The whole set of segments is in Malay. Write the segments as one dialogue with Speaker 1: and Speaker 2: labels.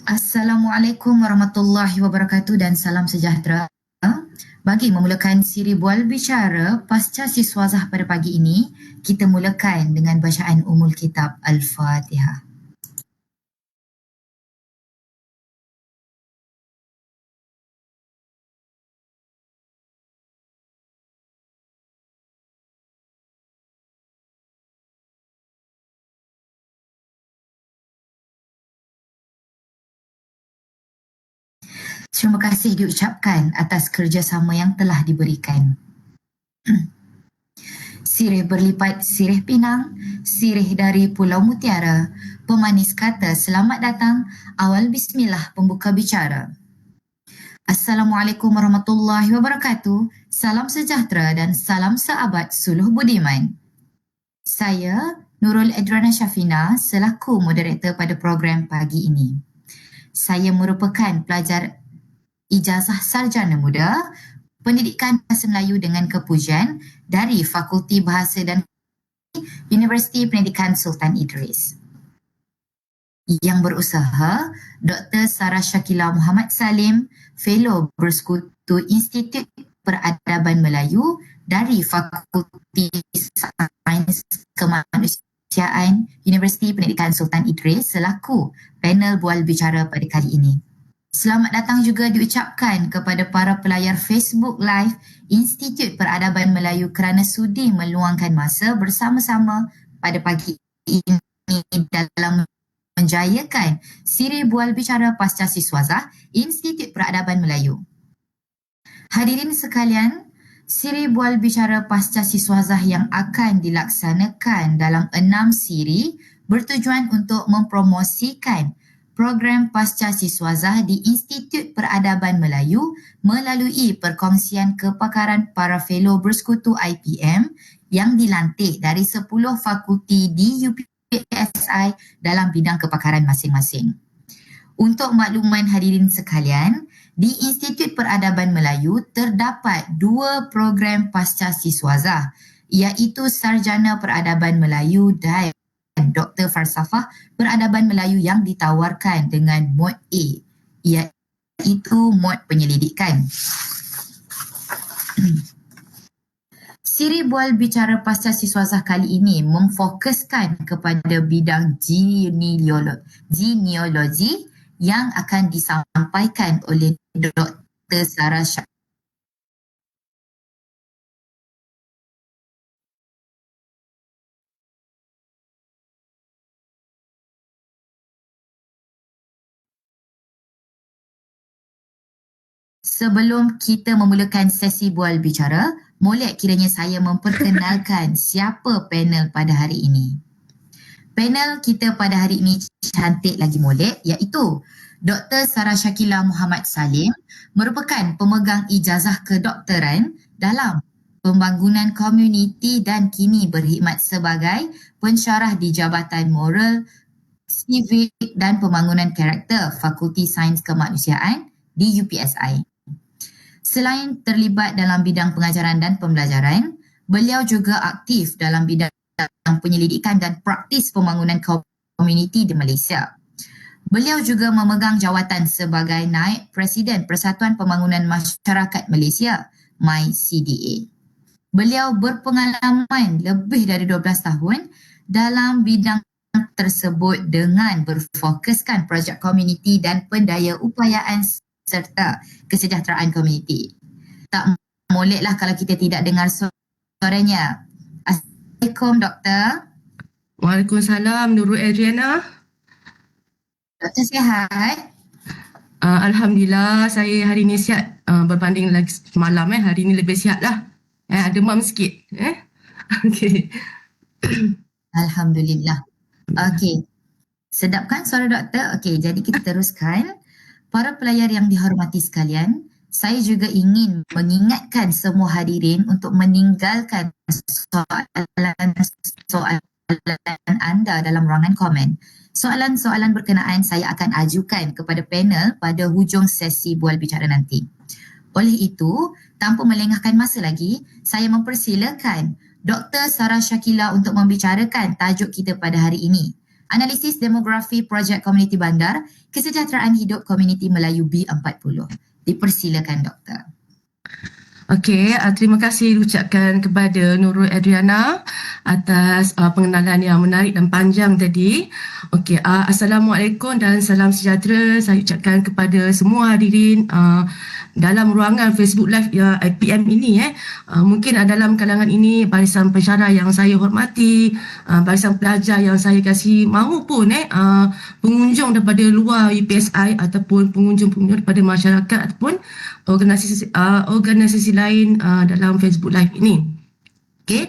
Speaker 1: Assalamualaikum warahmatullahi wabarakatuh dan salam sejahtera. Bagi memulakan siri bual bicara pasca siswazah pada pagi ini, kita mulakan dengan bacaan Ummul Kitab Al-Fatihah. Terima kasih diucapkan atas kerjasama yang telah diberikan. Sirih berlipat sirih Pinang, sirih dari Pulau Mutiara, pemanis kata selamat datang, awal bismillah pembuka bicara. Assalamualaikum warahmatullahi wabarakatuh, salam sejahtera dan salam seabad suluh budiman. Saya Nurul Adrana Syafina selaku moderator pada program pagi ini. Saya merupakan pelajar ijazah sarjana muda Pendidikan Bahasa Melayu dengan kepujian dari Fakulti Bahasa dan Universiti Pendidikan Sultan Idris. Yang berusaha Dr. Sarah Shakila Muhammad Salim, Fellow Bersekutu Institut Peradaban Melayu dari Fakulti Sains Kemanusiaan Universiti Pendidikan Sultan Idris selaku panel bual bicara pada kali ini. Selamat datang juga diucapkan kepada para pelayar Facebook Live Institut Peradaban Melayu kerana sudi meluangkan masa bersama-sama pada pagi ini dalam menjayakan siri bual bicara pasca siswazah Institut Peradaban Melayu. Hadirin sekalian, siri bual bicara pasca siswazah yang akan dilaksanakan dalam 6 siri bertujuan untuk mempromosikan program pasca siswazah di Institut Peradaban Melayu melalui perkongsian kepakaran para fellow bersekutu IPM yang dilantik dari 10 fakulti di UPSI dalam bidang kepakaran masing-masing. Untuk makluman hadirin sekalian, di Institut Peradaban Melayu terdapat 2 program pasca siswazah iaitu Sarjana Peradaban Melayu dan Dr. Falsafah Peradaban Melayu yang ditawarkan dengan mod A, iaitu mod penyelidikan. Siri bual bicara pasca siswazah kali ini memfokuskan kepada bidang genealogi yang akan disampaikan oleh Dr. Sarah Shakila. Sebelum kita memulakan sesi bual bicara, molek kiranya saya memperkenalkan siapa panel pada hari ini. Panel kita pada hari ini cantik lagi molek iaitu Dr. Sarah Shakila Muhammad Salim merupakan pemegang ijazah kedoktoran dalam pembangunan komuniti dan kini berkhidmat sebagai pensyarah di Jabatan Moral, Sivik dan Pembangunan Karakter Fakulti Sains Kemanusiaan di UPSI. Selain terlibat dalam bidang pengajaran dan pembelajaran, beliau juga aktif dalam bidang penyelidikan dan praktis pembangunan komuniti di Malaysia. Beliau juga memegang jawatan sebagai Naib Presiden Persatuan Pembangunan Masyarakat Malaysia, MyCDA. Beliau berpengalaman lebih dari 12 tahun dalam bidang tersebut dengan berfokuskan projek komuniti dan pendaya-upayaan serta kesejahteraan komuniti. Tak moleklah kalau kita tidak dengar suaranya. Assalamualaikum, Doktor.
Speaker 2: Waalaikumsalam, Nurul Adriana.
Speaker 1: Doktor sihat?
Speaker 2: Alhamdulillah, saya hari ni sihat berbanding lagi semalam. Hari ni lebih sihat lah. Demam sikit. Okey.
Speaker 1: Alhamdulillah. Okey. Sedap kan suara doktor? Okey, jadi kita teruskan. Para pelayar yang dihormati sekalian, saya juga ingin mengingatkan semua hadirin untuk meninggalkan soalan anda dalam ruangan komen. Soalan-soalan berkenaan saya akan ajukan kepada panel pada hujung sesi bual bicara nanti. Oleh itu, tanpa melengahkan masa lagi, saya mempersilakan Dr. Sarah Shakila untuk membicarakan tajuk kita pada hari ini. Analisis Demografi Projek Komuniti Bandar, Kesejahteraan Hidup Komuniti Melayu B40. Dipersilakan Doktor.
Speaker 2: Okey, terima kasih diucapkan kepada Nurul Adriana atas pengenalan yang menarik dan panjang tadi. Okey, Assalamualaikum dan salam sejahtera saya ucapkan kepada semua hadirin dalam ruangan Facebook Live IPM ini. Mungkin dalam kalangan ini barisan pensyarah yang saya hormati, barisan pelajar yang saya kasih mahupun pengunjung daripada luar UPSI ataupun pengunjung-pengunjung daripada masyarakat ataupun organisasi lain dalam Facebook Live ini. Okay.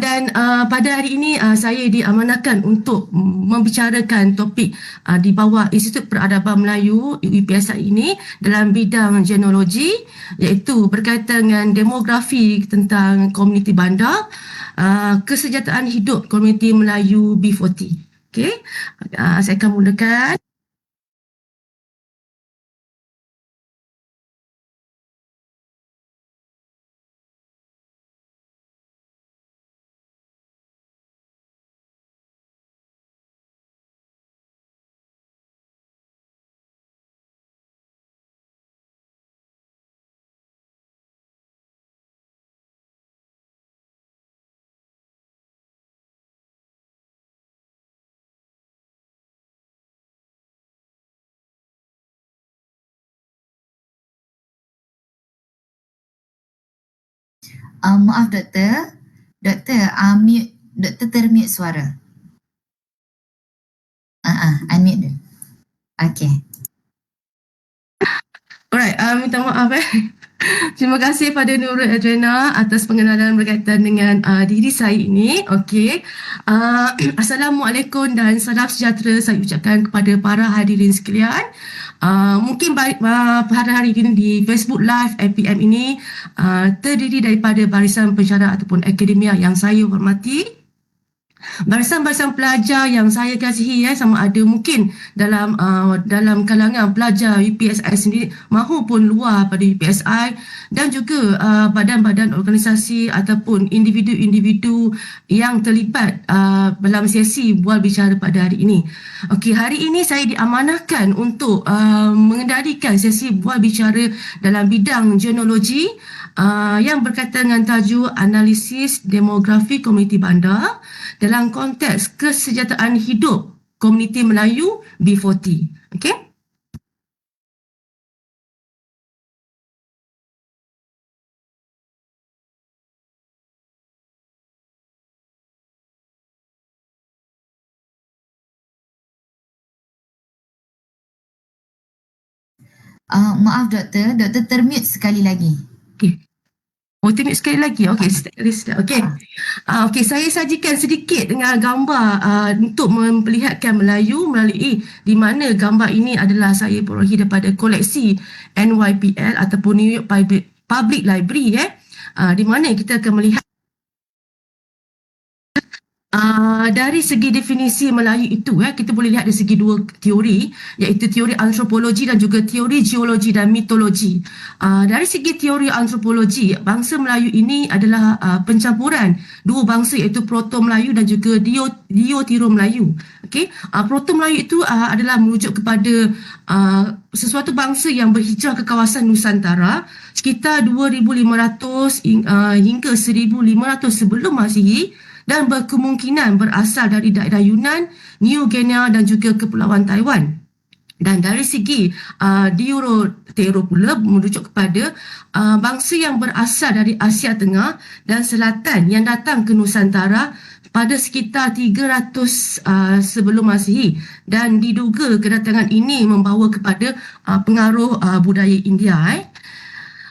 Speaker 2: Dan pada hari ini saya diamanahkan untuk membicarakan topik di bawah Institut Peradaban Melayu UPSI ini dalam bidang genealogi, iaitu berkaitan dengan demografi tentang komuniti bandar, kesejahteraan hidup komuniti Melayu B40. Okay. Saya akan mulakan.
Speaker 1: Maaf Doktor. Doktor, Doktor termute suara. Unmute dulu. Okay.
Speaker 2: Alright, minta maaf Terima kasih pada Nurul Adriana atas pengenalan berkaitan dengan diri saya ini. Okey. Assalamualaikum dan salam sejahtera saya ucapkan kepada para hadirin sekalian. Mungkin pada hari ini di Facebook Live IPM ini terdiri daripada barisan pensyarah ataupun akademia yang saya hormati, barisan-barisan pelajar yang saya kasihi, sama ada mungkin dalam kalangan pelajar UPSI sendiri mahupun luar pada UPSI, dan juga badan-badan organisasi ataupun individu-individu yang terlibat dalam sesi bual bicara pada hari ini. Okey, hari ini saya diamanahkan untuk mengendalikan sesi bual bicara dalam bidang genealogi yang berkaitan dengan tajuk analisis demografi komuniti bandar dalam konteks kesejahteraan hidup komuniti Melayu B40. Okey?
Speaker 1: Maaf Doktor, Doktor termute sekali lagi.
Speaker 2: Okey. Oh, tengok sekali lagi. Okey, okey. Okey, saya sajikan sedikit dengan gambar untuk memperlihatkan Melayu melalui di mana gambar ini adalah saya perolehi daripada koleksi NYPL ataupun New York Public Library di mana kita akan melihat dari segi definisi Melayu itu kita boleh lihat dari segi dua teori, iaitu teori antropologi dan juga teori geologi dan mitologi. Dari segi teori antropologi, bangsa Melayu ini adalah pencampuran dua bangsa, iaitu Proto Melayu dan juga Diotiro Melayu. Okey, Proto Melayu itu adalah merujuk kepada sesuatu bangsa yang berhijrah ke kawasan Nusantara sekitar 2500 hingga 1500 sebelum Masihi, dan berkemungkinan berasal dari daerah Yunan, New Guinea dan juga Kepulauan Taiwan. Dan dari segi Diotero pula merujuk kepada bangsa yang berasal dari Asia Tengah dan Selatan yang datang ke Nusantara pada sekitar 300 sebelum Masihi, dan diduga kedatangan ini membawa kepada pengaruh budaya India.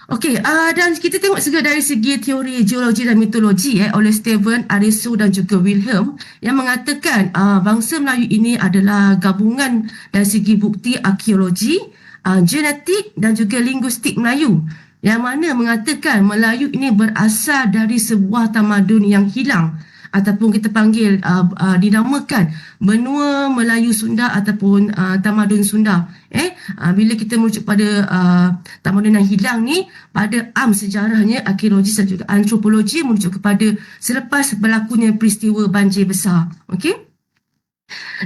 Speaker 2: Okey, dan kita tengok juga dari segi teori geologi dan mitologi oleh Stephen, Aristo dan juga Wilhelm yang mengatakan bangsa Melayu ini adalah gabungan dari segi bukti arkeologi, genetik dan juga linguistik Melayu, yang mana mengatakan Melayu ini berasal dari sebuah tamadun yang hilang ataupun kita panggil dinamakan benua Melayu Sunda ataupun tamadun Sunda. Bila kita merujuk pada tamadun yang hilang ni, pada sejarahnya arkeologi dan juga antropologi merujuk kepada selepas berlakunya peristiwa banjir besar. Okey?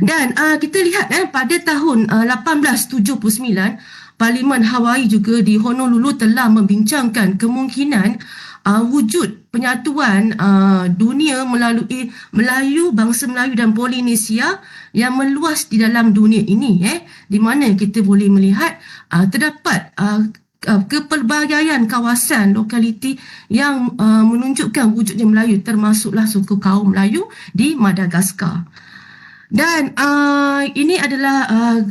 Speaker 2: Dan kita lihat pada tahun 1879, Parlimen Hawaii juga di Honolulu telah membincangkan kemungkinan wujud penyatuan dunia melalui Melayu, bangsa Melayu dan Polinesia yang meluas di dalam dunia ini, di mana kita boleh melihat terdapat kepelbagaian kawasan lokaliti yang menunjukkan wujudnya Melayu, termasuklah suku kaum Melayu di Madagaskar. Dan ini adalah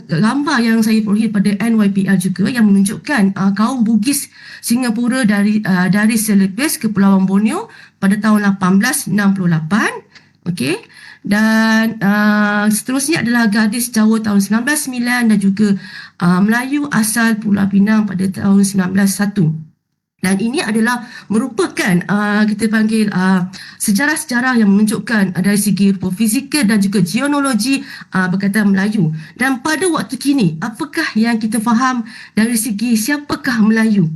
Speaker 2: gambar yang saya peroleh pada NYPL juga yang menunjukkan kaum Bugis Singapura dari Celebes, Kepulauan Borneo pada tahun 1868. Okey. Dan seterusnya adalah Gadis Jawa tahun 1909 dan juga Melayu asal Pulau Pinang pada tahun 1901. Dan ini adalah merupakan kita panggil sejarah-sejarah yang menunjukkan dari segi fizikal dan juga geologi berkaitan Melayu. Dan pada waktu kini, apakah yang kita faham dari segi siapakah Melayu?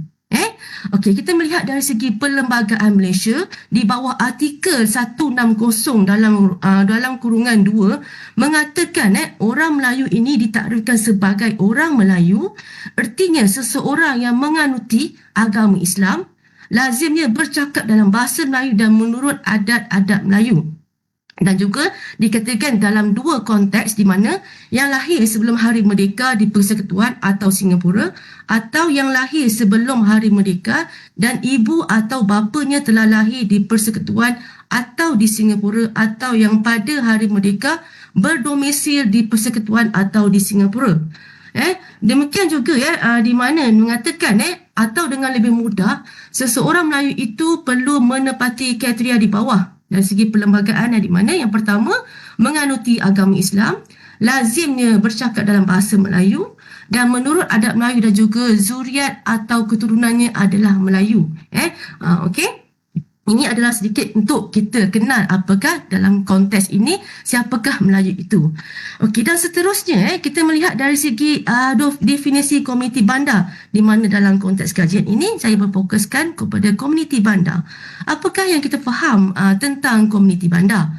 Speaker 2: Okey, kita melihat dari segi Perlembagaan Malaysia di bawah artikel 160 dalam kurungan 2 mengatakan orang Melayu ini ditakrifkan sebagai orang Melayu, artinya seseorang yang menganuti agama Islam, lazimnya bercakap dalam bahasa Melayu dan menurut adat-adat Melayu. Dan juga dikatakan dalam dua konteks di mana yang lahir sebelum Hari Merdeka di Persekutuan atau Singapura atau yang lahir sebelum Hari Merdeka dan ibu atau bapanya telah lahir di Persekutuan atau di Singapura atau yang pada Hari Merdeka berdomisil di Persekutuan atau di Singapura. Demikian juga di mana mengatakan atau dengan lebih mudah seseorang Melayu itu perlu menepati kriteria di bawah dari segi perlembagaan di mana yang pertama menganuti agama Islam, lazimnya bercakap dalam bahasa Melayu dan menurut adat Melayu dan juga zuriat atau keturunannya adalah Melayu. Okey. Ini adalah sedikit untuk kita kenal apakah dalam konteks ini siapakah Melayu itu. Okey, dan seterusnya kita melihat dari segi definisi komuniti bandar di mana dalam konteks kajian ini saya berfokuskan kepada komuniti bandar. Apakah yang kita faham tentang komuniti bandar?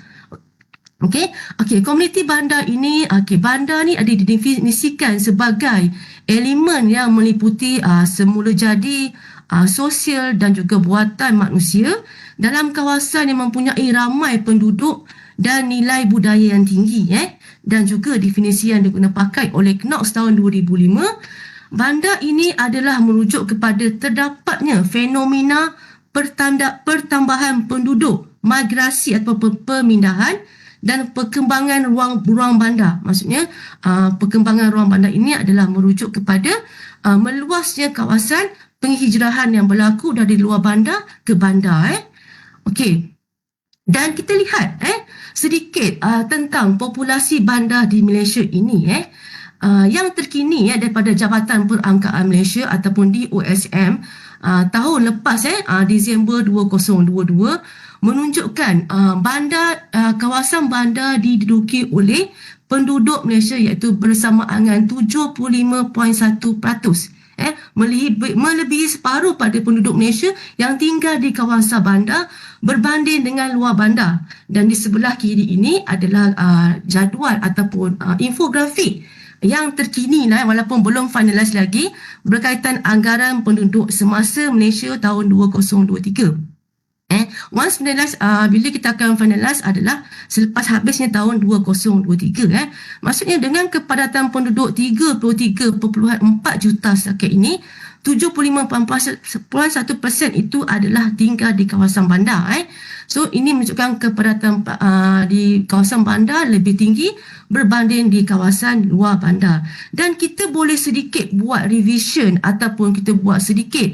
Speaker 2: Okey, komuniti bandar ini, bandar ni ada didefinisikan sebagai elemen yang meliputi semula jadi, sosial dan juga buatan manusia dalam kawasan yang mempunyai ramai penduduk dan nilai budaya yang tinggi. Dan juga definisi yang diguna pakai oleh Knox tahun 2005, bandar ini adalah merujuk kepada terdapatnya fenomena pertambahan penduduk, migrasi atau pemindahan dan perkembangan ruang bandar. Maksudnya perkembangan ruang bandar ini adalah merujuk kepada meluasnya kawasan penghijrahan yang berlaku dari luar bandar ke bandar. Okey. Dan kita lihat sedikit tentang populasi bandar di Malaysia ini. Yang terkini daripada Jabatan Perangkaan Malaysia ataupun DOSM tahun lepas Disember 2022 menunjukkan kawasan bandar diduduki oleh penduduk Malaysia iaitu bersamaan dengan 75.1%. Melebihi separuh pada penduduk Malaysia yang tinggal di kawasan bandar berbanding dengan luar bandar. Dan di sebelah kiri ini adalah jadual ataupun infografik yang terkini walaupun belum finalize lagi berkaitan anggaran penduduk semasa Malaysia tahun 2023. Once finalize, bila kita akan finalize adalah selepas habisnya tahun 2023. Maksudnya dengan kepadatan penduduk 33.4 juta setakat ini, 75.1% itu adalah tinggal di kawasan bandar. So ini menunjukkan kepadatan di kawasan bandar lebih tinggi berbanding di kawasan luar bandar. Dan kita boleh sedikit buat revision ataupun kita buat sedikit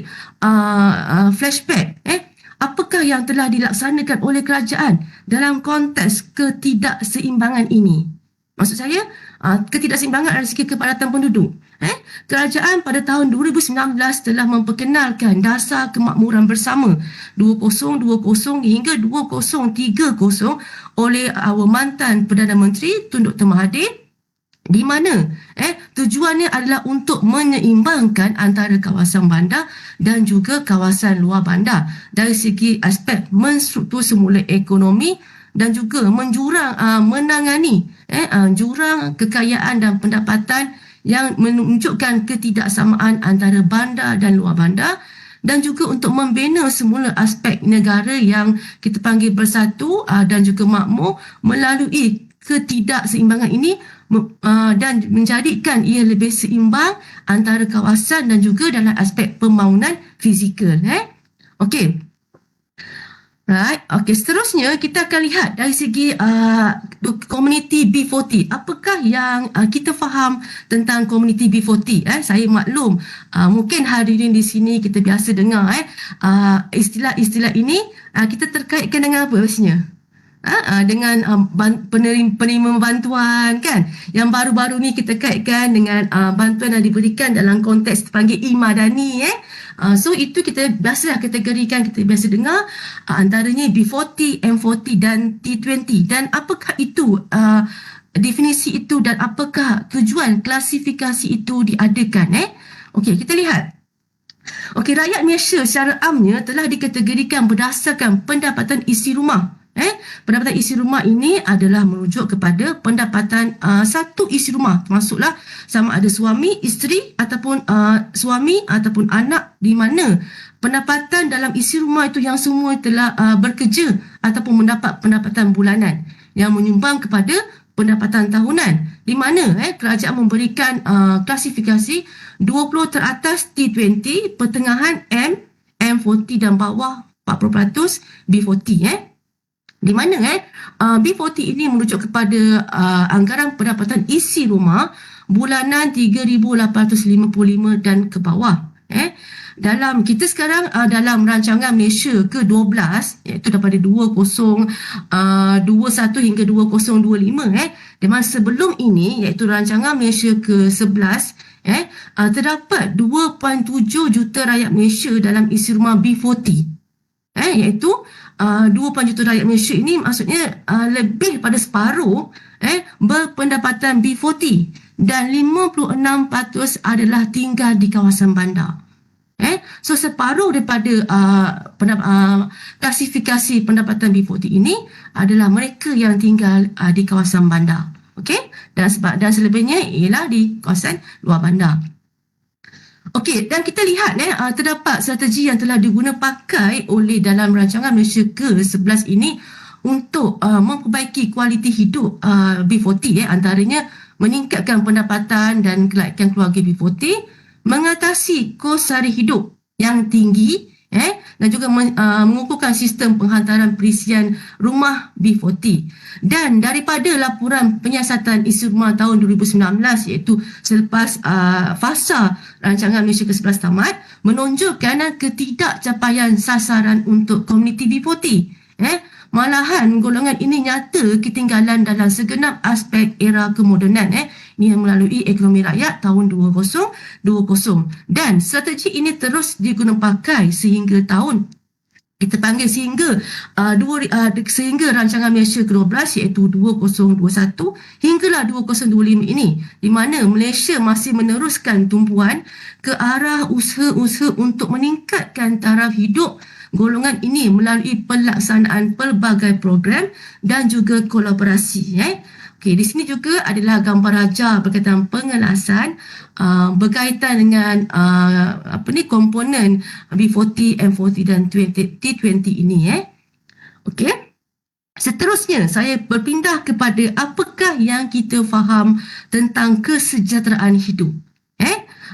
Speaker 2: flashback. Apakah yang telah dilaksanakan oleh kerajaan dalam konteks ketidakseimbangan ini? Maksud saya, ketidakseimbangan dari segi kepadatan penduduk. Kerajaan pada tahun 2019 telah memperkenalkan dasar kemakmuran bersama 2020 hingga 2030 oleh mantan Perdana Menteri Tun Dr. Mahathir, di mana tujuannya adalah untuk menyeimbangkan antara kawasan bandar dan juga kawasan luar bandar dari segi aspek menstruktur semula ekonomi, dan juga menangani jurang kekayaan dan pendapatan yang menunjukkan ketidaksamaan antara bandar dan luar bandar, dan juga untuk membina semula aspek negara yang kita panggil bersatu dan juga makmur melalui ketidakseimbangan ini dan menjadikan ia lebih seimbang antara kawasan dan juga dalam aspek pembangunan fizikal. Okey. Right. Okey, seterusnya kita akan lihat dari segi komuniti B40. Apakah yang kita faham tentang komuniti B40? Saya maklum mungkin hadirin di sini kita biasa dengar istilah-istilah ini kita terkaitkan dengan apa biasanya? Dengan penerima bantuan kan, yang baru-baru ni kita kaitkan dengan bantuan yang diberikan dalam konteks terpanggil e-madani. So itu kita biasalah kategorikan, kita biasa dengar antaranya B40, M40 dan T20. Dan apakah itu definisi itu dan apakah tujuan klasifikasi itu diadakan? Okey, kita lihat. Okey, rakyat Malaysia secara amnya telah dikategorikan berdasarkan pendapatan isi rumah. Pendapatan isi rumah ini adalah merujuk kepada pendapatan satu isi rumah, termasuklah sama ada suami, isteri ataupun suami ataupun anak, di mana pendapatan dalam isi rumah itu yang semua telah bekerja ataupun mendapat pendapatan bulanan yang menyumbang kepada pendapatan tahunan, di mana kerajaan memberikan klasifikasi 20 teratas T20, pertengahan M40 dan bawah 40% B40. Di mana B40 ini merujuk kepada anggaran pendapatan isi rumah bulanan 3,855 dan ke bawah. Dalam kita sekarang dalam rancangan Malaysia ke-12, iaitu daripada 2021 hingga 2025, di mana sebelum ini iaitu rancangan Malaysia ke-11, terdapat 2.7 juta rakyat Malaysia dalam isi rumah B40. Iaitu 2 juta rakyat Malaysia ini maksudnya lebih pada separuh berpendapatan B40 dan 56% adalah tinggal di kawasan bandar. So separuh daripada klasifikasi pendapatan B40 ini adalah mereka yang tinggal di kawasan bandar. Okey, dan selebihnya ialah di kawasan luar bandar. Okey, dan kita lihat terdapat strategi yang telah diguna pakai oleh dalam rancangan Malaysia ke-11 ini untuk memperbaiki kualiti hidup B40, antaranya meningkatkan pendapatan dan kelaikan keluarga B40, mengatasi kos sara hidup yang tinggi dan juga mengukuhkan sistem penghantaran perisian rumah B40. Dan daripada laporan penyiasatan isi rumah tahun 2019, iaitu selepas fasa rancangan Malaysia ke-11 tamat, menunjukkan ketidakcapaian sasaran untuk komuniti B40. Malahan golongan ini nyata ketinggalan dalam segenap aspek era kemodenan. Ini melalui ekonomi rakyat tahun 2020, dan strategi ini terus digunakan pakai sehingga tahun kita panggil sehingga rancangan Malaysia ke-12, iaitu 2021 hinggalah 2025 ini, di mana Malaysia masih meneruskan tumpuan ke arah usaha-usaha untuk meningkatkan taraf hidup golongan ini melalui pelaksanaan pelbagai program dan juga kolaborasi. Okey, di sini juga adalah gambar raja berkaitan pengelasan berkaitan dengan komponen B40, M40 dan T20 ini. Okey. Seterusnya saya berpindah kepada apakah yang kita faham tentang kesejahteraan hidup.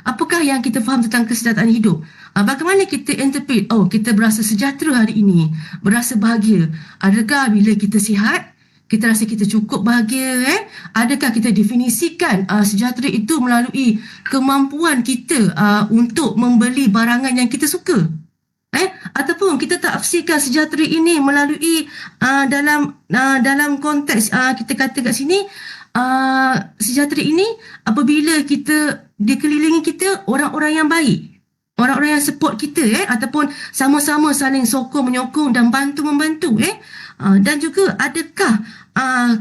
Speaker 2: Apakah yang kita faham tentang kesejahteraan hidup? Bagaimana kita interpret, kita berasa sejahtera hari ini, berasa bahagia. Adakah bila kita sihat, kita rasa kita cukup bahagia? Adakah kita definisikan sejahtera itu melalui kemampuan kita untuk membeli barangan yang kita suka? Ataupun kita tafsirkan sejahtera ini melalui dalam konteks kita kata kat sini, sejahtera ini apabila kita dikelilingi kita orang-orang yang baik, orang-orang yang support kita, ataupun sama-sama saling sokong menyokong dan bantu-membantu. Dan juga adakah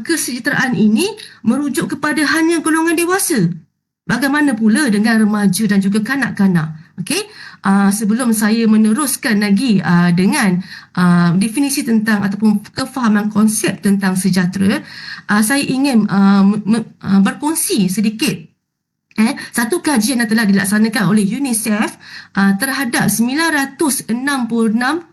Speaker 2: kesejahteraan ini merujuk kepada hanya golongan dewasa? Bagaimana pula dengan remaja dan juga kanak-kanak? Okey, sebelum saya meneruskan lagi dengan definisi tentang ataupun kefahaman konsep tentang sejahtera, saya ingin berkongsi sedikit satu kajian yang telah dilaksanakan oleh UNICEF terhadap 966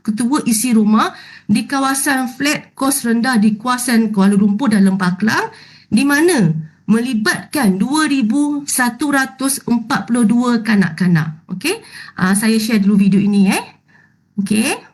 Speaker 2: ketua isi rumah di kawasan flat kos rendah di kawasan Kuala Lumpur dan Lempah Kelang, di mana melibatkan 2,142 kanak-kanak. Okey, saya share dulu video ini. Okey.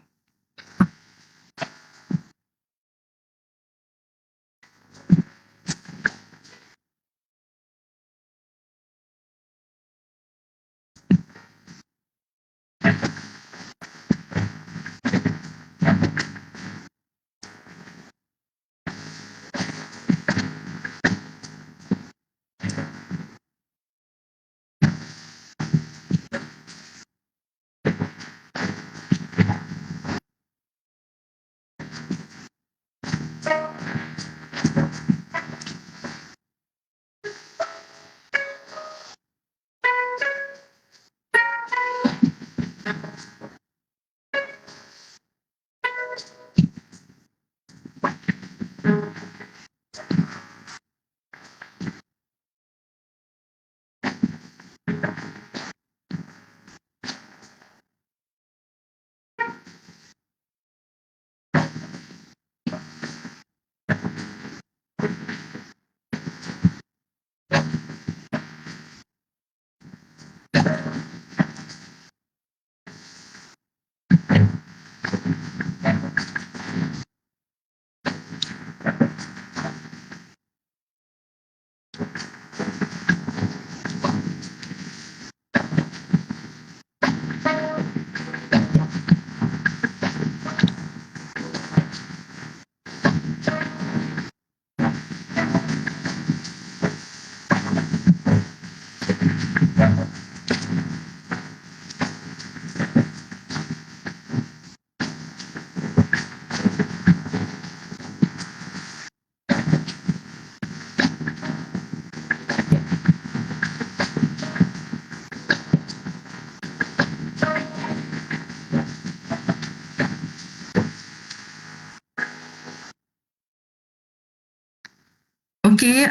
Speaker 2: Okey,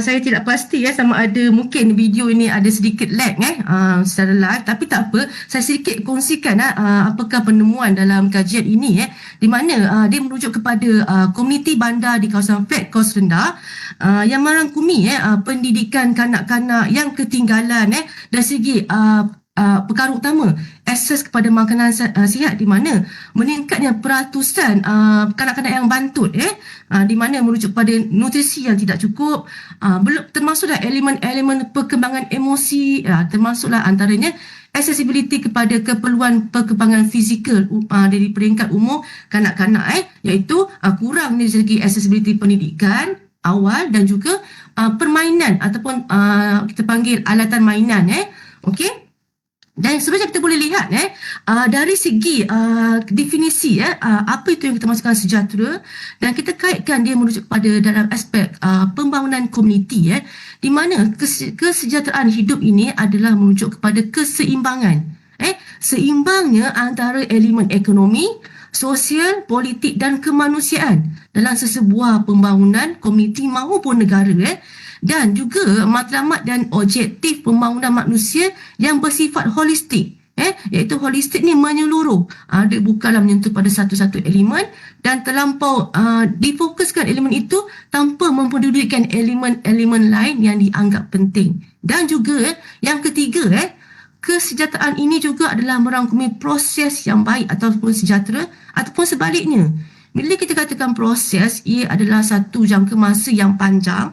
Speaker 2: saya tidak pasti sama ada mungkin video ini ada sedikit lag secara live, tapi tak apa, saya sedikit kongsikan apakah penemuan dalam kajian ini di mana dia merujuk kepada komuniti bandar di kawasan flat kos rendah yang merangkumi pendidikan kanak-kanak yang ketinggalan dari segi perkara utama akses kepada makanan sihat, di mana meningkatnya peratusan kanak-kanak yang bantut di mana merujuk pada nutrisi yang tidak cukup, belum termasuklah elemen-elemen perkembangan emosi, termasuklah antaranya accessibility kepada keperluan perkembangan fizikal dari peringkat umur kanak-kanak iaitu kurang dari segi accessibility pendidikan awal dan juga permainan ataupun kita panggil alatan mainan okey. Dan sebenarnya kita boleh lihat dari segi definisi apa itu yang kita maksudkan sejahtera, dan kita kaitkan dia merujuk pada dalam aspek pembangunan komuniti di mana kesejahteraan hidup ini adalah merujuk kepada keseimbangan seimbangnya antara elemen ekonomi, sosial, politik dan kemanusiaan dalam sesebuah pembangunan komuniti maupun negara dan juga matlamat dan objektif pembangunan manusia yang bersifat holistik iaitu holistik ni menyeluruh, dia bukanlah menyentuh pada satu-satu elemen dan terlampau difokuskan elemen itu tanpa mempedulikan elemen-elemen lain yang dianggap penting. Dan juga yang ketiga kesejahteraan ini juga adalah merangkumi proses yang baik ataupun sejahtera, ataupun sebaliknya. Bila kita katakan proses, ia adalah satu jangka masa yang panjang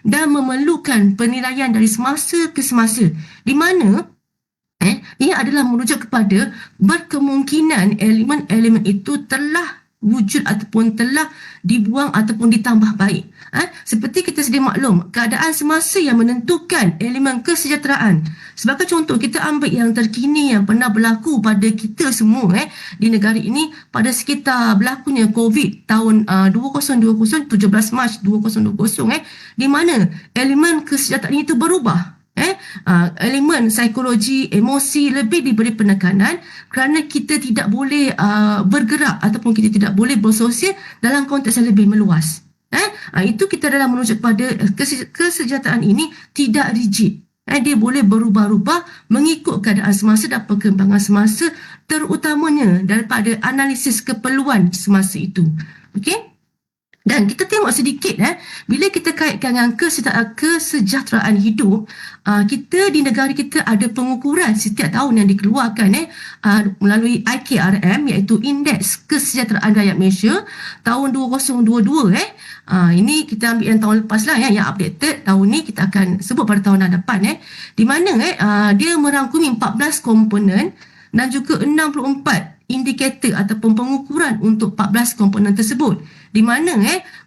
Speaker 2: dan memerlukan penilaian dari semasa ke semasa, di mana ia adalah merujuk kepada berkemungkinan elemen-elemen itu telah wujud ataupun telah dibuang ataupun ditambah baik. Seperti kita sedia maklum, keadaan semasa yang menentukan elemen kesejahteraan. Sebagai contoh, kita ambil yang terkini yang pernah berlaku pada kita semua di negara ini pada sekitar berlakunya COVID tahun 2020, 17 Mac 2020 di mana elemen kesejahteraan itu berubah. elemen psikologi, emosi lebih diberi penekanan kerana kita tidak boleh bergerak ataupun kita tidak boleh bersosial dalam konteks yang lebih meluas. Itu kita dalam merujuk pada kesejahteraan ini tidak rigid. Dia boleh berubah-ubah mengikut keadaan semasa dan perkembangan semasa, terutamanya daripada analisis keperluan semasa itu. Okey? Dan kita tengok sedikit bila kita kaitkan dengan kesejahteraan hidup, kita di negara kita ada pengukuran setiap tahun yang dikeluarkan melalui IKRM, iaitu Indeks Kesejahteraan Rakyat Malaysia tahun 2022. Ini kita ambil yang tahun lepas lah yang updated. Tahun ni kita akan sebut pada tahun depan di mana dia merangkumi 14 komponen dan juga 64 indikator ataupun pengukuran untuk 14 komponen tersebut, di mana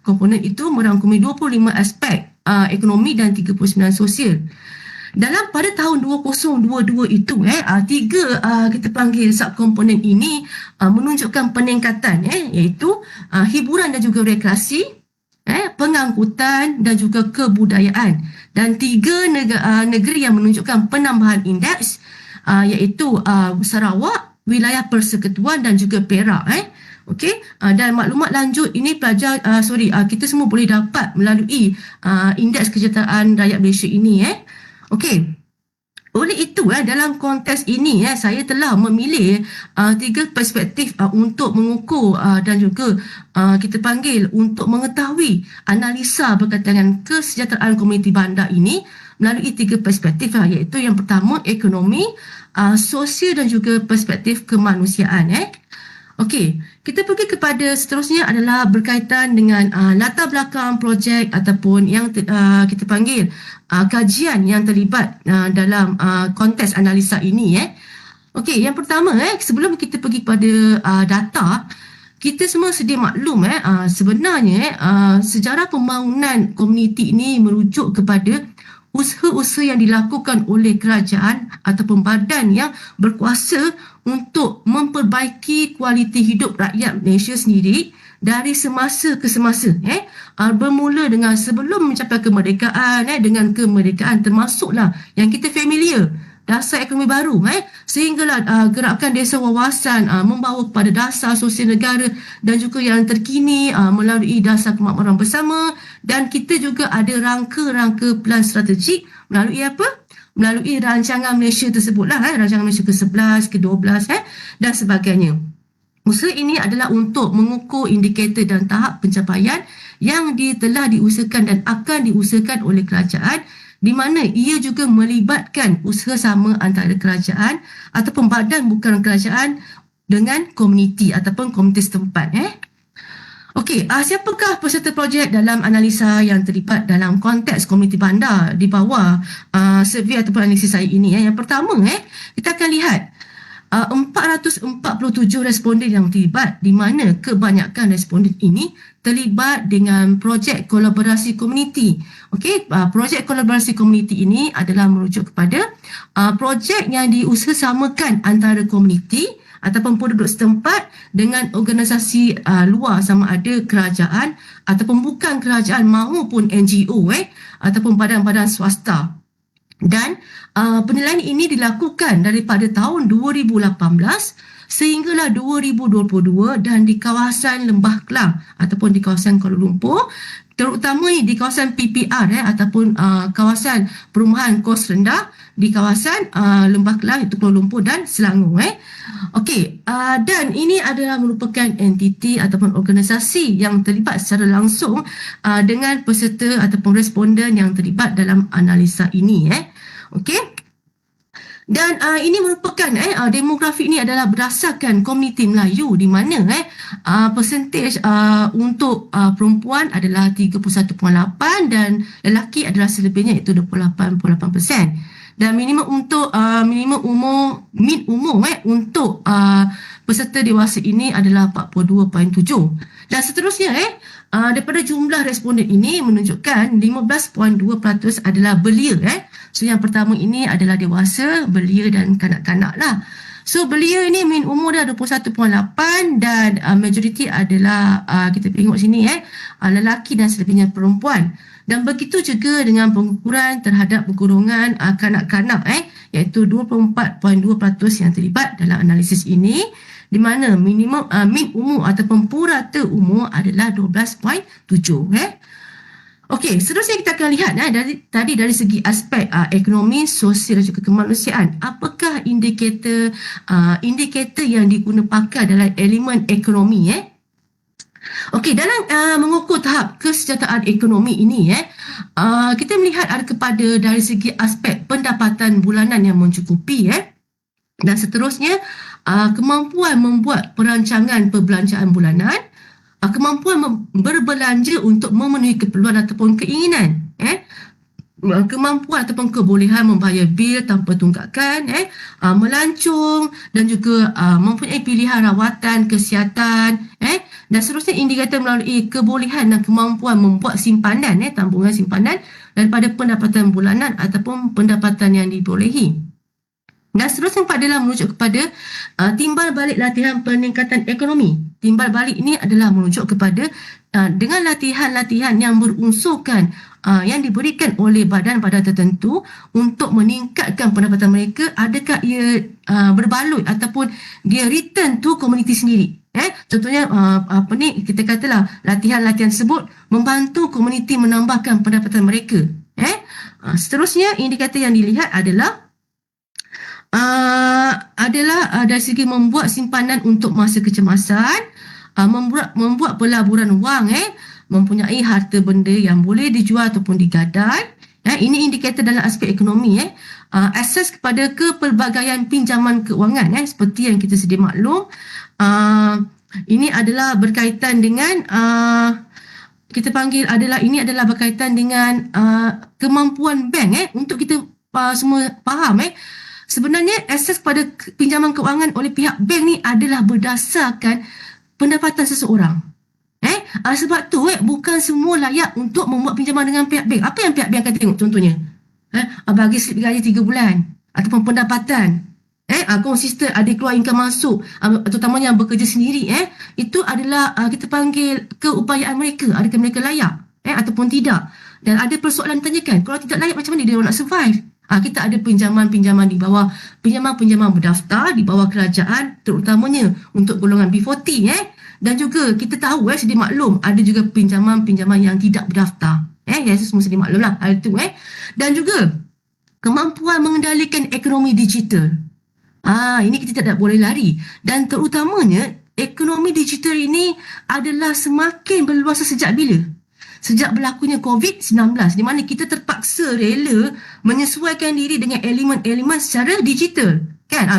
Speaker 2: komponen itu merangkumi 25 aspek ekonomi dan 39 sosial. Dalam pada tahun 2022 itu tiga kita panggil subkomponen ini menunjukkan peningkatan iaitu hiburan dan juga rekreasi, pengangkutan dan juga kebudayaan, dan tiga negeri yang menunjukkan penambahan indeks iaitu Sarawak, wilayah Persekutuan dan juga Perak. Okey, dan maklumat lanjut ini kita semua boleh dapat melalui Indeks Kesejahteraan Rakyat Malaysia ini. Okey. Oleh itu dalam konteks ini saya telah memilih tiga perspektif untuk mengukur dan juga kita panggil untuk mengetahui analisa berkaitan dengan kesejahteraan komuniti bandar ini melalui tiga perspektif, iaitu yang pertama ekonomi, sosial dan juga perspektif kemanusiaan. Okey, kita pergi kepada seterusnya adalah berkaitan dengan latar belakang projek ataupun yang kita panggil kajian yang terlibat dalam konteks analisa ini. Okey, yang pertama sebelum kita pergi kepada data, kita semua sedia maklum sebenarnya sejarah pembangunan komuniti ini merujuk kepada usaha-usaha yang dilakukan oleh kerajaan ataupun badan yang berkuasa untuk memperbaiki kualiti hidup rakyat Malaysia sendiri dari semasa ke semasa. Bermula dengan sebelum mencapai kemerdekaan, dengan kemerdekaan termasuklah yang kita familiar, dasar ekonomi baru, sehinggalah gerakan desa wawasan membawa kepada dasar sosial negara dan juga yang terkini melalui dasar kemakmuran bersama, dan kita juga ada rangka-rangka plan strategik melalui apa? Melalui rancangan Malaysia tersebutlah, rancangan Malaysia ke-11, ke-12 dan sebagainya. Usaha ini adalah untuk mengukur indikator dan tahap pencapaian yang telah diusahakan dan akan diusahakan oleh kerajaan, di mana ia juga melibatkan usaha sama antara kerajaan ataupun badan bukan kerajaan dengan komuniti ataupun komuniti setempat. Okey, siapakah peserta projek dalam analisa yang terlibat dalam konteks komuniti bandar di bawah survey ataupun analisis saya ini? Yang pertama, kita akan lihat 447 responden yang terlibat, di mana kebanyakan responden ini terlibat dengan projek kolaborasi komuniti. Okey, projek kolaborasi komuniti ini adalah merujuk kepada projek yang diusahakan antara komuniti ataupun penduduk setempat dengan organisasi luar, sama ada kerajaan ataupun bukan kerajaan maupun NGO ataupun badan-badan swasta. Dan penilaian ini dilakukan daripada tahun 2018 sehinggalah 2022 dan di kawasan Lembah Kelang ataupun di kawasan Kuala Lumpur, terutama di kawasan PPR ataupun kawasan perumahan kos rendah di kawasan Lembah Kelang, itu Kuala Lumpur dan Selangor. Okey, dan ini adalah merupakan entiti ataupun organisasi yang terlibat secara langsung dengan peserta ataupun responden yang terlibat dalam analisa ini. Okey. Dan ini merupakan demografi ini adalah berdasarkan komuniti Melayu, di mana persentage untuk perempuan adalah 31.8 dan lelaki adalah selebihnya, iaitu 28.8%. Dan minimum untuk mid umur untuk peserta dewasa ini adalah 42.7. Dan seterusnya daripada jumlah responden ini menunjukkan 15.2% adalah belia. So yang pertama ini adalah dewasa, belia dan kanak-kanak lah. So beliau ini min umur dah 21.8 dan majoriti adalah kita tengok sini lelaki dan selebihnya perempuan. Dan begitu juga dengan pengukuran terhadap golongan kanak-kanak iaitu 24.2% yang terlibat dalam analisis ini, di mana minimum min umur ataupun purata umur adalah 12.7. Okey, seterusnya kita akan lihat dari segi aspek ekonomi, sosial dan juga kemanusiaan. Apakah indikator yang diguna pakai dalam elemen ekonomi Okey, dalam mengukur tahap kesejahteraan ekonomi ini kita melihat ada kepada dari segi aspek pendapatan bulanan yang mencukupi dan seterusnya kemampuan membuat perancangan perbelanjaan bulanan, kemampuan berbelanja untuk memenuhi keperluan ataupun keinginan, kemampuan ataupun kebolehan membayar bil tanpa tunggakan, melancong dan juga mempunyai pilihan rawatan kesihatan, dan seterusnya indikator melalui kebolehan dan kemampuan membuat simpanan, tabungan simpanan daripada pendapatan bulanan ataupun pendapatan yang dibolehi. Dan seterusnya adalah merujuk kepada timbal balik latihan peningkatan ekonomi. Timbal balik ini adalah merujuk kepada dengan latihan-latihan yang berunsurkan yang diberikan oleh badan-badan tertentu untuk meningkatkan pendapatan mereka, adakah ia berbaloi ataupun dia return to komuniti sendiri. Contohnya kita katalah latihan-latihan tersebut membantu komuniti menambahkan pendapatan mereka. Seterusnya indikator yang dilihat adalah dari segi membuat simpanan untuk masa kecemasan, membuat pelaburan wang, mempunyai harta benda yang boleh dijual ataupun digadai. Ini indikator dalam aspek ekonomi. Akses kepada kepelbagaian pinjaman keuangan, seperti yang kita sedia maklum. Ini adalah berkaitan dengan ini adalah berkaitan dengan kemampuan bank untuk kita semua faham. Sebenarnya akses kepada pinjaman keuangan oleh pihak bank ni adalah berdasarkan pendapatan seseorang. Sebab tu bukan semua layak untuk membuat pinjaman dengan pihak bank. Apa yang pihak bank akan tengok contohnya? Bagi slip gaji 3 bulan ataupun pendapatan. Konsisten, ada keluar income masuk, terutamanya yang bekerja sendiri. Itu adalah kita panggil keupayaan mereka. Adakah mereka layak ataupun tidak? Dan ada persoalan ditanyakan, kalau tidak layak macam mana dia nak survive? Kita ada pinjaman-pinjaman di bawah, pinjaman-pinjaman berdaftar di bawah kerajaan, terutamanya untuk golongan B40. Dan juga kita tahu sedia maklum ada juga pinjaman-pinjaman yang tidak berdaftar. Semua sedia maklum lah hal itu. Dan juga kemampuan mengendalikan ekonomi digital. Ini kita tidak boleh lari. Dan terutamanya ekonomi digital ini adalah semakin berluasa sejak bila? Sejak berlakunya COVID-19, di mana kita terpaksa rela menyesuaikan diri dengan elemen-elemen secara digital.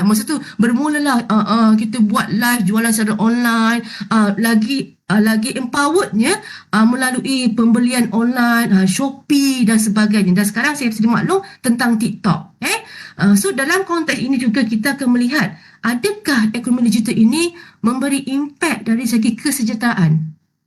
Speaker 2: Masa tu bermulalah kita buat live jualan secara online, lagi empowerednya melalui pembelian online, Shopee dan sebagainya. Dan sekarang saya sedia maklum tentang TikTok. So dalam konteks ini juga kita akan melihat adakah ekonomi digital ini memberi impak dari segi kesejahteraan.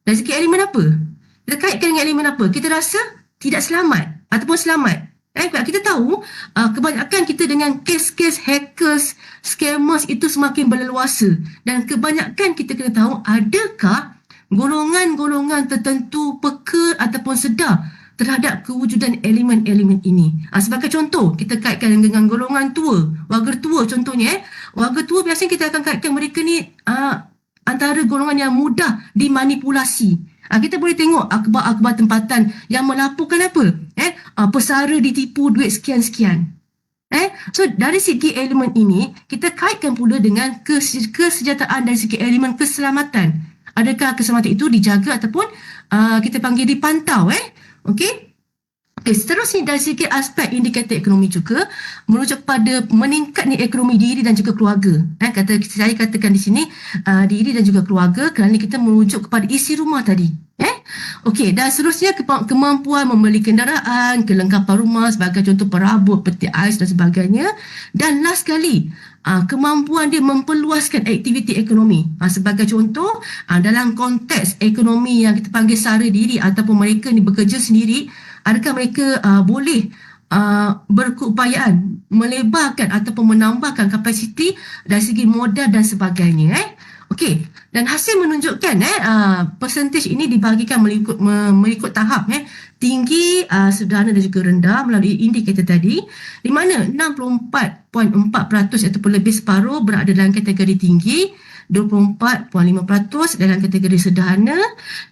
Speaker 2: Dari segi elemen apa? Kita kaitkan dengan elemen apa? Kita rasa tidak selamat ataupun selamat. Kita tahu kebanyakan kita dengan kes-kes hackers, scammers itu semakin berleluasa. Dan kebanyakan kita kena tahu adakah golongan-golongan tertentu peka ataupun sedar terhadap kewujudan elemen-elemen ini. Sebagai contoh, kita kaitkan dengan golongan tua, warga tua contohnya. Warga tua biasanya kita akan kaitkan mereka ni antara golongan yang mudah dimanipulasi. Kita boleh tengok akhbar-akhbar tempatan yang melaporkan apa? Pesara ditipu duit sekian-sekian. So dari segi elemen ini, kita kaitkan pula dengan kesejahteraan dari segi elemen keselamatan. Adakah keselamatan itu dijaga ataupun kita panggil dipantau? Okey. Seterusnya dari segi aspek indikator ekonomi juga merujuk kepada meningkatnya ekonomi diri dan juga keluarga. Saya katakan di sini diri dan juga keluarga kerana kita merujuk kepada isi rumah tadi. Okey, dan seterusnya kemampuan membeli kenderaan, kelengkapan rumah sebagai contoh perabot, peti ais dan sebagainya. Dan last sekali, kemampuan dia memperluaskan aktiviti ekonomi. Sebagai contoh, dalam konteks ekonomi yang kita panggil sara diri ataupun mereka ni bekerja sendiri, adakah mereka boleh berkeupayaan melebarkan ataupun menambahkan kapasiti dari segi modal dan sebagainya. Okey, dan hasil menunjukkan persentage ini dibahagikan mengikut tahap tinggi, sederhana dan juga rendah melalui indikator tadi, di mana 64.4% ataupun lebih separuh berada dalam kategori tinggi, 24.5% dalam kategori sederhana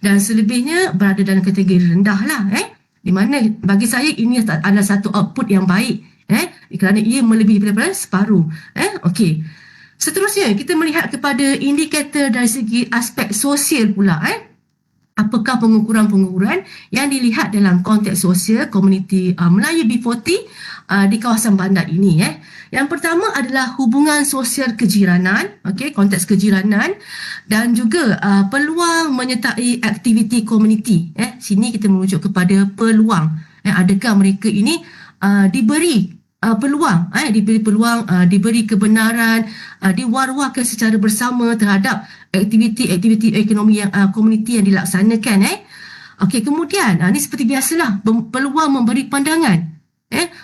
Speaker 2: dan selebihnya berada dalam kategori rendah lah. Di mana bagi saya ini adalah satu output yang baik kerana ia melebihi daripada separuh. Okey. Seterusnya, kita melihat kepada indikator dari segi aspek sosial pula. Apakah pengukuran-pengukuran yang dilihat dalam konteks sosial komuniti Melayu B40 di kawasan bandar ini. Yang pertama adalah hubungan sosial kejiranan, konteks kejiranan dan juga peluang menyertai aktiviti komuniti. Sini kita merujuk kepada peluang. Adakah mereka ini diberi peluang, diberi kebenaran, diwar-warkan secara bersama terhadap aktiviti-aktiviti ekonomi yang komuniti yang dilaksanakan. Okey, kemudian ini seperti biasalah peluang memberi pandangan.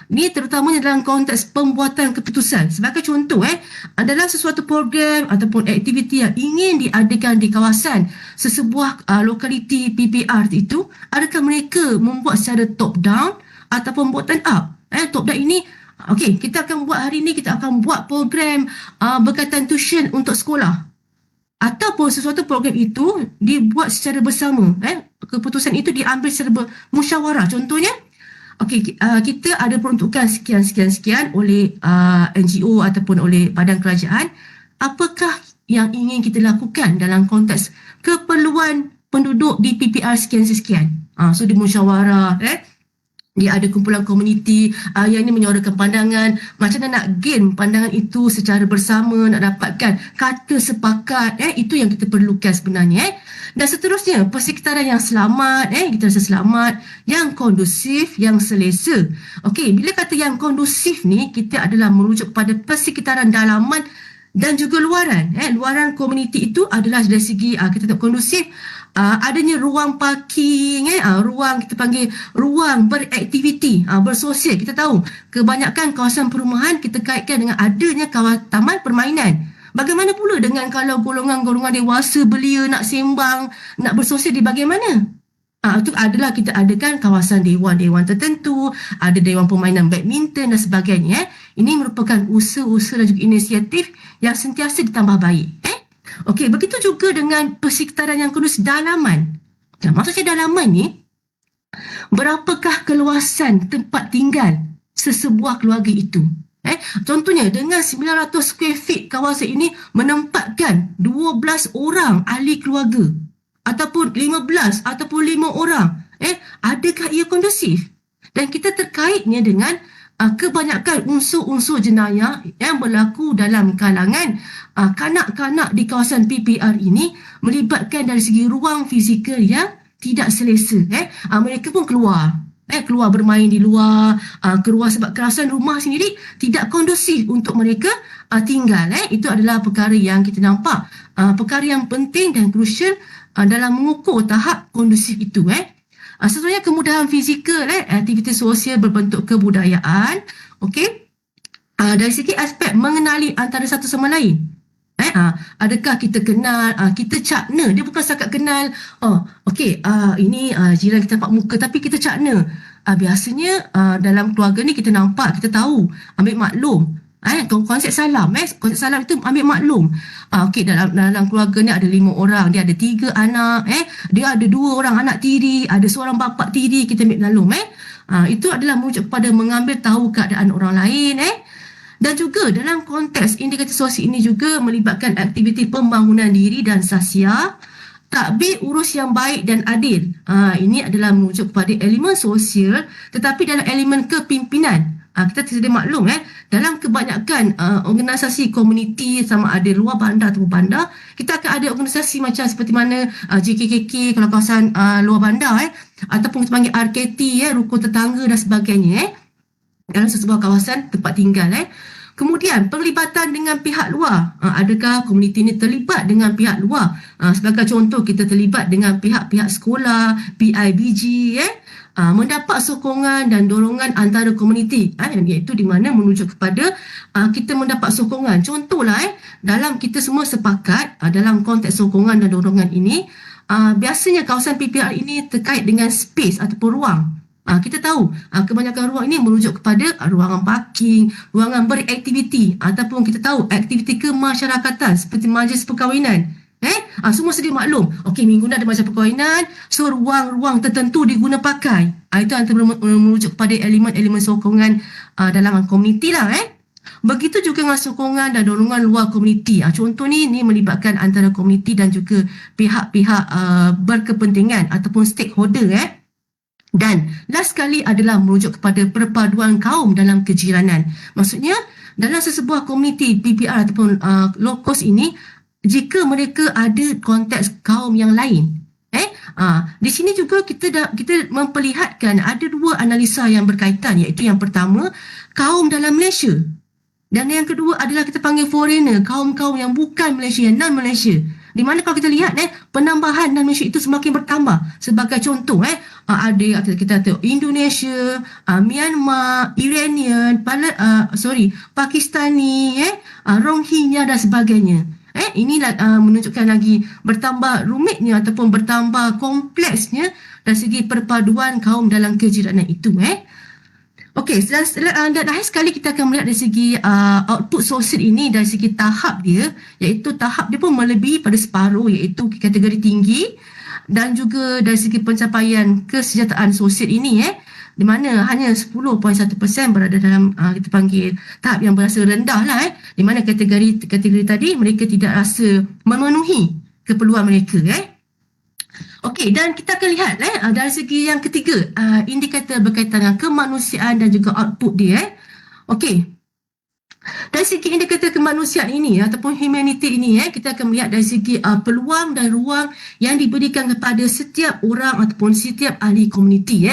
Speaker 2: Ini terutamanya dalam konteks pembuatan keputusan. Sebagai contoh, adalah sesuatu program ataupun aktiviti yang ingin diadakan di kawasan sesebuah lokaliti PPR itu, adakah mereka membuat secara top down ataupun bottom up? Top down ini, okey, kita akan buat hari ini, kita akan buat program berkaitan tuition untuk sekolah. Ataupun sesuatu program itu dibuat secara bersama. Keputusan itu diambil secara musyawarah. Contohnya, okey, kita ada peruntukan sekian oleh NGO ataupun oleh badan kerajaan. Apakah yang ingin kita lakukan dalam konteks keperluan penduduk di PPR sekian-sekian? So, di musyawarah, dia ada kumpulan komuniti yang ini menyuarakan pandangan, macam mana nak gain pandangan itu secara bersama, nak dapatkan kata sepakat, itu yang kita perlukan sebenarnya. Dan seterusnya, persekitaran yang selamat, kita rasa selamat, yang kondusif, yang selesa. Okey, bila kata yang kondusif ni, kita adalah merujuk pada persekitaran dalaman dan juga luaran. Luaran komuniti itu adalah dari segi kita tak kondusif, adanya ruang parking, ruang kita panggil ruang beraktiviti, bersosial. Kita tahu kebanyakan kawasan perumahan kita kaitkan dengan adanya taman permainan. Bagaimana pula dengan kalau golongan-golongan dewasa belia nak sembang, nak bersosial di bagaimana? Itu adalah kita adakan kawasan dewan-dewan tertentu, ada dewan permainan badminton dan sebagainya. Ini merupakan usaha-usaha dan juga inisiatif yang sentiasa ditambah baik. Okey, begitu juga dengan persekitaran yang kondusif dalaman. Maksud saya dalaman ni, berapakah keluasan tempat tinggal sesebuah keluarga itu? Contohnya, dengan 900 square feet kawasan ini menempatkan 12 orang ahli keluarga ataupun 15 ataupun 5 orang. Adakah ia kondusif? Dan kita terkaitnya dengan kebanyakan unsur-unsur jenayah yang berlaku dalam kalangan kanak-kanak di kawasan PPR ini melibatkan dari segi ruang fizikal yang tidak selesa. Mereka pun keluar bermain di luar, keluar sebab kerasan rumah sendiri tidak kondusif untuk mereka tinggal. Itu adalah perkara yang kita nampak, perkara yang penting dan krusial dalam mengukur tahap kondusif itu. Seterusnya, kemudahan fizikal, aktiviti sosial berbentuk kebudayaan. Okey, dari segi aspek mengenali antara satu sama lain. Adakah kita kenal, kita cakna, dia bukan setakat kenal, okey, ini jiran kita nampak muka tapi kita cakna. Biasanya dalam keluarga ni kita nampak, kita tahu, ambil maklum. Konsep salam, konsep salam itu ambil maklum. Okey, dalam keluarga ni ada 5 orang, dia ada 3 anak, dia ada 2 orang anak tiri, ada seorang bapa tiri, kita ambil maklum. Itu adalah merujuk kepada mengambil tahu keadaan orang lain. Dan juga dalam konteks indikator sosial ini juga melibatkan aktiviti pembangunan diri dan sahsiah, takbir urus yang baik dan adil. Ini adalah merujuk kepada elemen sosial, tetapi dalam elemen kepimpinan. Kita sedia maklum, dalam kebanyakan organisasi komuniti, sama ada luar bandar atau bandar, kita akan ada organisasi macam seperti mana JKKK kalau kawasan luar bandar, ataupun kita panggil RKT, rukun tetangga dan sebagainya, dalam sebuah kawasan tempat tinggal. Kemudian, penglibatan dengan pihak luar. Adakah komuniti ini terlibat dengan pihak luar? Sebagai contoh, kita terlibat dengan pihak-pihak sekolah, PIBG, mendapat sokongan dan dorongan antara komuniti, iaitu di mana menunjuk kepada kita mendapat sokongan. Contohlah, dalam kita semua sepakat dalam konteks sokongan dan dorongan ini, biasanya kawasan PPR ini terkait dengan space ataupun ruang. Kita tahu kebanyakan ruang ini merujuk kepada ruangan parking, ruangan beraktiviti, ataupun kita tahu aktiviti kemasyarakatan seperti majlis perkahwinan. Semua sedia maklum. Okey, minggu ni ada majlis perkahwinan, so ruang-ruang tertentu diguna pakai. Itu antara merujuk kepada elemen-elemen sokongan dalam komuniti lah. Begitu juga dengan sokongan dan dorongan luar komuniti. Contoh ni melibatkan antara komuniti dan juga pihak-pihak berkepentingan ataupun stakeholder. Dan last sekali adalah merujuk kepada perpaduan kaum dalam kejiranan. Maksudnya dalam sesebuah komuniti PPR ataupun low cost ini, jika mereka ada konteks kaum yang lain, di sini juga kita memperlihatkan ada dua analisa yang berkaitan, iaitu yang pertama kaum dalam Malaysia, dan yang kedua adalah kita panggil foreigner, kaum-kaum yang bukan Malaysia, yang non-Malaysia. Di mana kalau kita lihat penambahan non-Malaysia itu semakin bertambah. Sebagai contoh, ada kita tahu Indonesia, Myanmar, Iranian, Pakistani, Rohingya dan sebagainya. Inilah menunjukkan lagi bertambah rumitnya ataupun bertambah kompleksnya dari segi perpaduan kaum dalam kejiranan itu. Okey, dan akhir sekali kita akan melihat dari segi output sosial ini dari segi tahap dia, iaitu tahap dia pun melebihi pada separuh, iaitu kategori tinggi, dan juga dari segi pencapaian kesejahteraan sosial ini, di mana hanya 10.1% berada dalam kita panggil tahap yang berasa rendah lah, di mana kategori tadi mereka tidak rasa memenuhi keperluan mereka. Okey, dan kita akan lihat dari segi yang ketiga, indikator berkaitan dengan kemanusiaan dan juga output dia. Okey, dari segi indikator kemanusiaan ini ataupun humanity ini, kita akan melihat dari segi peluang dan ruang yang diberikan kepada setiap orang ataupun setiap ahli komuniti,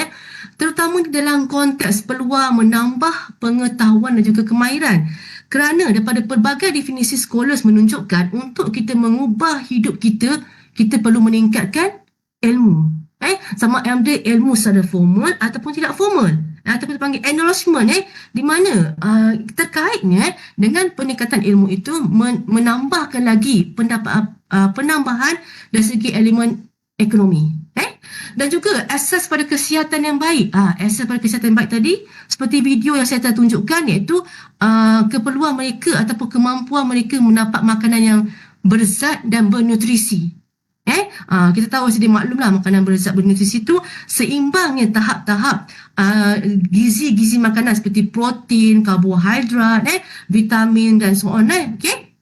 Speaker 2: terutama dalam konteks peluang menambah pengetahuan dan juga kemahiran. Kerana daripada pelbagai definisi scholars menunjukkan untuk kita mengubah hidup kita, kita perlu meningkatkan ilmu. Sama ada ilmu secara formal ataupun tidak formal, ataupun kita panggil acknowledgement, di mana terkaitnya dengan peningkatan ilmu itu menambahkan lagi penambahan dari segi elemen ekonomi. Dan juga akses pada kesihatan yang baik. Akses pada kesihatan yang baik tadi, seperti video yang saya telah tunjukkan, iaitu keperluan mereka ataupun kemampuan mereka mendapat makanan yang berzat dan bernutrisi. Kita tahu sedia maklumlah makanan berzat bernutrisi itu seimbangnya tahap-tahap gizi-gizi makanan seperti protein, karbohidrat, vitamin dan so on. Okay?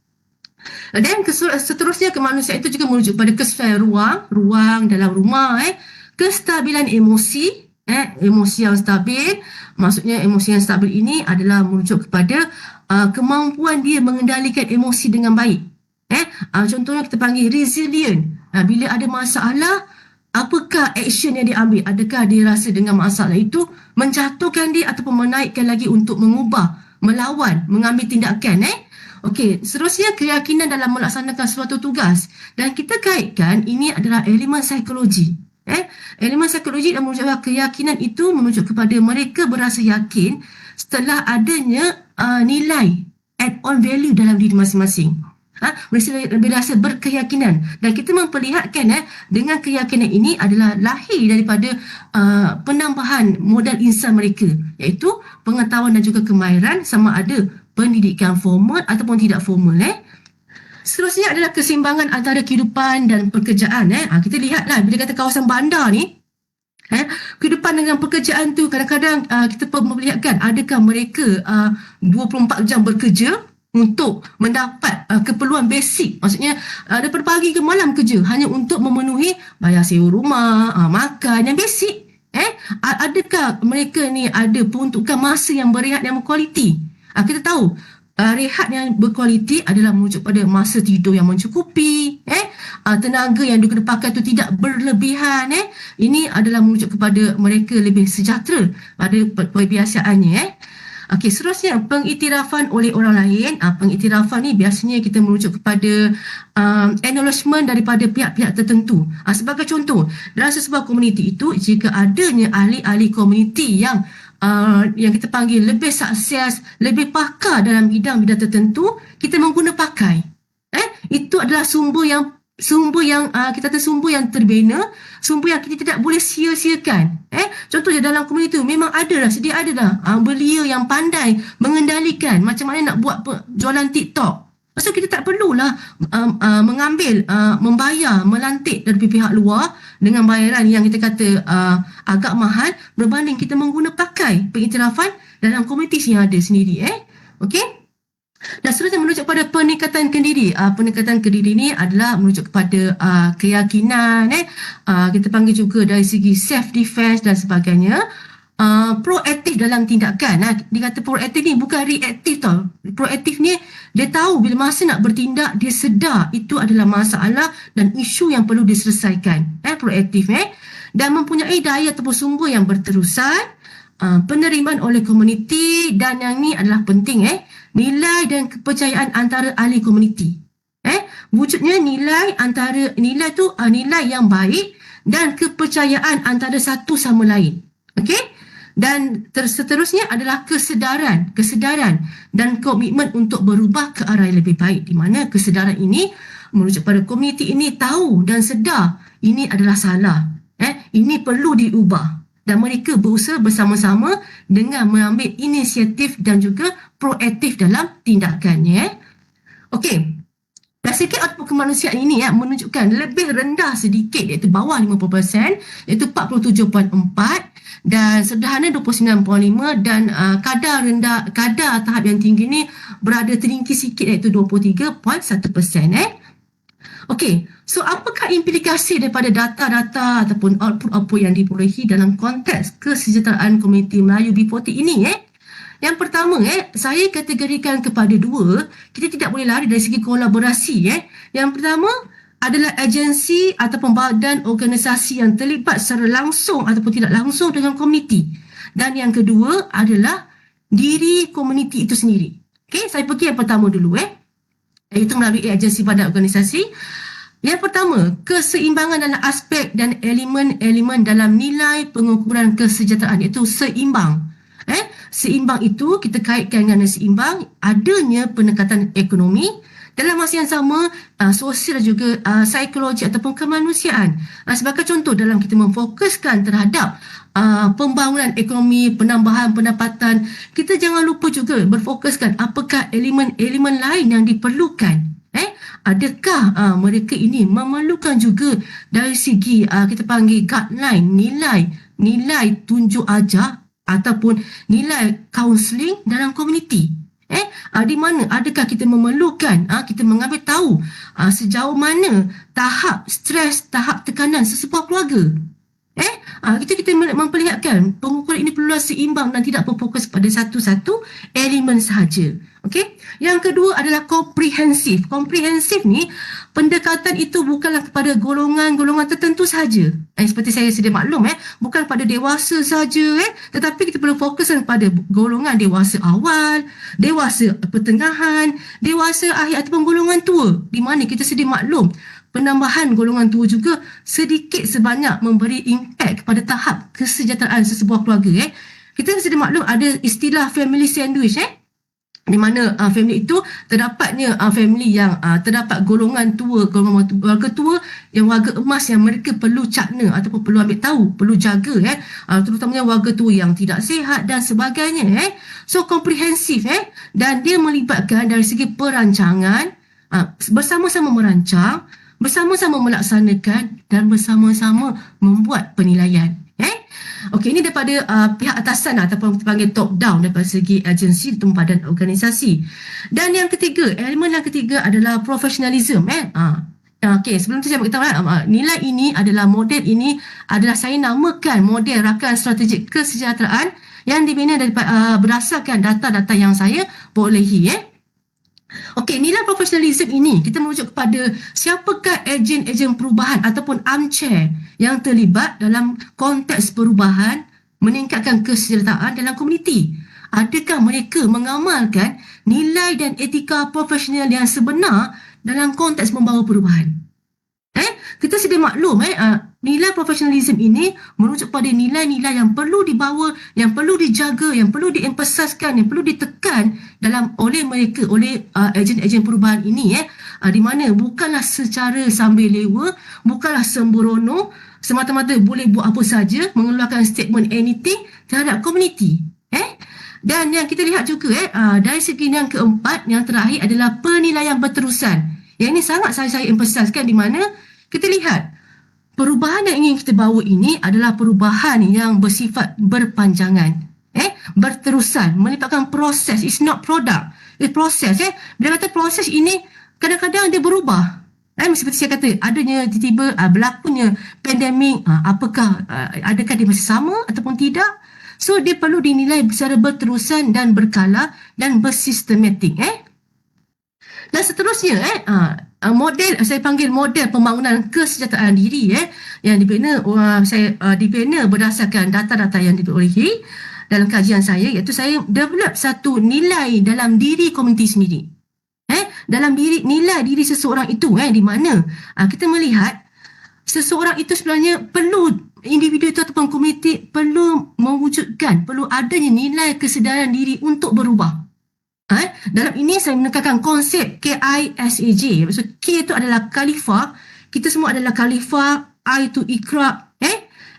Speaker 2: Dan seterusnya kemanusiaan itu juga merujuk pada kesesuaian ruang dalam rumah, kestabilan emosi, emosi yang stabil. Maksudnya emosi yang stabil ini adalah merujuk kepada kemampuan dia mengendalikan emosi dengan baik. Contohnya kita panggil resilient. Bila ada masalah, apakah action yang dia ambil? Adakah dia rasa dengan masalah itu menjatuhkan dia ataupun menaikkan lagi untuk mengubah, melawan, mengambil tindakan? Okey, seterusnya keyakinan dalam melaksanakan suatu tugas. Dan kita kaitkan ini adalah elemen psikologi. Elemen psikologi dan menunjukkan keyakinan itu menunjuk kepada mereka berasa yakin setelah adanya nilai add-on value dalam diri masing-masing. Mereka berasa berkeyakinan, dan kita memperlihatkan dengan keyakinan ini adalah lahir daripada penambahan modal insan mereka, iaitu pengetahuan dan juga kemahiran, sama ada pendidikan formal ataupun tidak formal. Seterusnya adalah keseimbangan antara kehidupan dan pekerjaan. Kita lihatlah bila kata kawasan bandar ni, kehidupan dengan pekerjaan tu kadang-kadang kita memperlihatkan adakah mereka 24 jam bekerja untuk mendapat keperluan basic, maksudnya daripada pagi ke malam kerja hanya untuk memenuhi bayar sewa rumah, makan yang basic. Adakah mereka ni ada peruntukan masa yang berehat yang berkualiti? Kita tahu rehat yang berkualiti adalah merujuk pada masa tidur yang mencukupi, tenaga yang digunakan pakai itu tidak berlebihan. Ini adalah merujuk kepada mereka lebih sejahtera pada perbiasaannya. Okey, seterusnya pengiktirafan oleh orang lain. Pengiktirafan ni biasanya kita merujuk kepada acknowledgement daripada pihak-pihak tertentu. Sebagai contoh, dalam sesebuah komuniti itu, jika adanya ahli-ahli komuniti yang kita panggil lebih sukses, lebih pakar dalam bidang-bidang tertentu, kita mengguna pakai. Itu adalah sumber yang kita kata sumber yang terbina, sumber yang kita tidak boleh sia-siakan. Contohnya dalam komuniti itu memang sedia ada dah belia yang pandai mengendalikan macam mana nak buat jualan TikTok. Maksud kita tak perlulah membayar, melantik dari pihak luar dengan bayaran yang kita kata agak mahal berbanding kita menggunakan pakai pengiktirafan dalam komuniti yang ada sendiri. Okey? Dan seterusnya merujuk kepada peningkatan kendiri. Peningkatan kendiri ni adalah merujuk kepada keyakinan, kita panggil juga dari segi self defense dan sebagainya. Proaktif dalam tindakan. Dia kata proaktif ni bukan reaktif tau. Proaktif ni dia tahu bila masa nak bertindak, dia sedar itu adalah masalah dan isu yang perlu diselesaikan. Proaktif dan mempunyai daya ataupun sumber yang berterusan, penerimaan oleh komuniti, dan yang ni adalah penting nilai dan kepercayaan antara ahli komuniti. Wujudnya nilai tu nilai yang baik dan kepercayaan antara satu sama lain. Okey? Dan seterusnya adalah kesedaran dan komitmen untuk berubah ke arah yang lebih baik, di mana kesedaran ini merujuk pada komuniti ini tahu dan sedar ini adalah salah. Ini perlu diubah. Dan mereka berusaha bersama-sama dengan mengambil inisiatif dan juga proaktif dalam tindakannya. Okey. Dan sikit output kemanusiaan ini menunjukkan lebih rendah sedikit, iaitu bawah 50%, iaitu 47.4, dan sederhana 29.5, dan kadar tahap yang tinggi ni berada tertinggi sikit, iaitu 23.1%. Okey, so apakah implikasi daripada data-data ataupun output-output yang diperolehi dalam konteks kesejahteraan komuniti Melayu B40 ini? Yang pertama, saya kategorikan kepada dua. Kita tidak boleh lari dari segi kolaborasi. Yang pertama adalah agensi ataupun badan organisasi yang terlibat secara langsung ataupun tidak langsung dengan komuniti. Dan yang kedua adalah diri komuniti itu sendiri. Okey, saya pergi yang pertama dulu. Iaitu melalui agensi badan organisasi. Yang pertama, keseimbangan dalam aspek dan elemen-elemen dalam nilai pengukuran kesejahteraan, iaitu seimbang. Seimbang itu kita kaitkan dengan seimbang adanya pendekatan ekonomi, dalam masa yang sama sosial dan juga psikologi ataupun kemanusiaan. Sebagai contoh, dalam kita memfokuskan terhadap pembangunan ekonomi, penambahan pendapatan, kita jangan lupa juga berfokuskan apakah elemen-elemen lain yang diperlukan. Adakah mereka ini memerlukan juga dari segi kita panggil guideline, nilai tunjuk ajar ataupun nilai kaunseling dalam komuniti. Di mana adakah kita memerlukan kita mengambil tahu sejauh mana tahap stres, tahap tekanan sesebuah keluarga. Kita memperlihatkan pengukuran ini perlu seimbang dan tidak berfokus pada satu-satu elemen sahaja. Okey. Yang kedua adalah komprehensif. Komprehensif ni pendekatan itu bukanlah kepada golongan-golongan tertentu sahaja. Seperti saya sedia maklum bukan pada dewasa sahaja tetapi kita perlu fokuskan pada golongan dewasa awal, dewasa pertengahan, dewasa akhir ataupun golongan tua, di mana kita sedia maklum penambahan golongan tua juga sedikit sebanyak memberi impak kepada tahap kesejahteraan sesebuah keluarga. Kita sedia maklum ada istilah family sandwich di mana family itu terdapatnya family yang terdapat golongan tua, golongan warga tua yang warga emas yang mereka perlu cakna ataupun perlu ambil tahu, perlu jaga terutamanya warga tua yang tidak sihat dan sebagainya. So komprehensif dan dia melibatkan dari segi perancangan, bersama-sama merancang, bersama-sama melaksanakan dan bersama-sama membuat penilaian. Okey, ini daripada pihak atasan ataupun kita panggil top down daripada segi agensi atau badan organisasi. Dan yang ketiga, elemen yang ketiga adalah professionalism. Okey, sebelum tu saya beritahu nilai ini adalah model ini adalah saya namakan model rakan strategik kesejahteraan yang dibina daripada berdasarkan data-data yang saya perolehi. Okey, nilai profesionalisme ini kita merujuk kepada siapakah ejen-ejen perubahan ataupun armchair yang terlibat dalam konteks perubahan meningkatkan kesejahteraan dalam komuniti. adakah mereka mengamalkan nilai dan etika profesional yang sebenar dalam konteks membawa perubahan. Kita sedia maklum nilai profesionalism ini merujuk pada nilai-nilai yang perlu dibawa, yang perlu dijaga, yang perlu diemphasiskan, yang perlu ditekan oleh mereka, oleh ejen-ejen perubahan ini di mana bukanlah secara sambil lewa, bukanlah sembrono, semata-mata boleh buat apa saja, mengeluarkan statement anything terhadap komuniti. Dan yang kita lihat juga dari segi yang keempat, yang terakhir adalah penilaian berterusan. Yang ini sangat saya emphasiskan di mana kita lihat perubahan yang ingin kita bawa ini adalah perubahan yang bersifat berpanjangan, berterusan, melibatkan proses. It's not product, it's proses. Bila kata proses ini kadang-kadang dia berubah. Seperti saya kata, adanya tiba-tiba berlakunya pandemik, adakah dia masih sama ataupun tidak? So dia perlu dinilai secara berterusan dan berkala dan bersistematik. Dan seterusnya model, saya panggil model pembangunan kesejahteraan diri yang dibina berdasarkan data-data yang diperolehi dalam kajian saya, iaitu saya develop satu nilai dalam diri komuniti sendiri. Dalam nilai diri seseorang itu di mana kita melihat seseorang itu sebenarnya perlu, individu itu ataupun komuniti perlu mewujudkan, perlu adanya nilai kesedaran diri untuk berubah. Dalam ini saya menekankan konsep KISAJ. So, K itu adalah khalifah, kita semua adalah khalifah, I itu ikrar,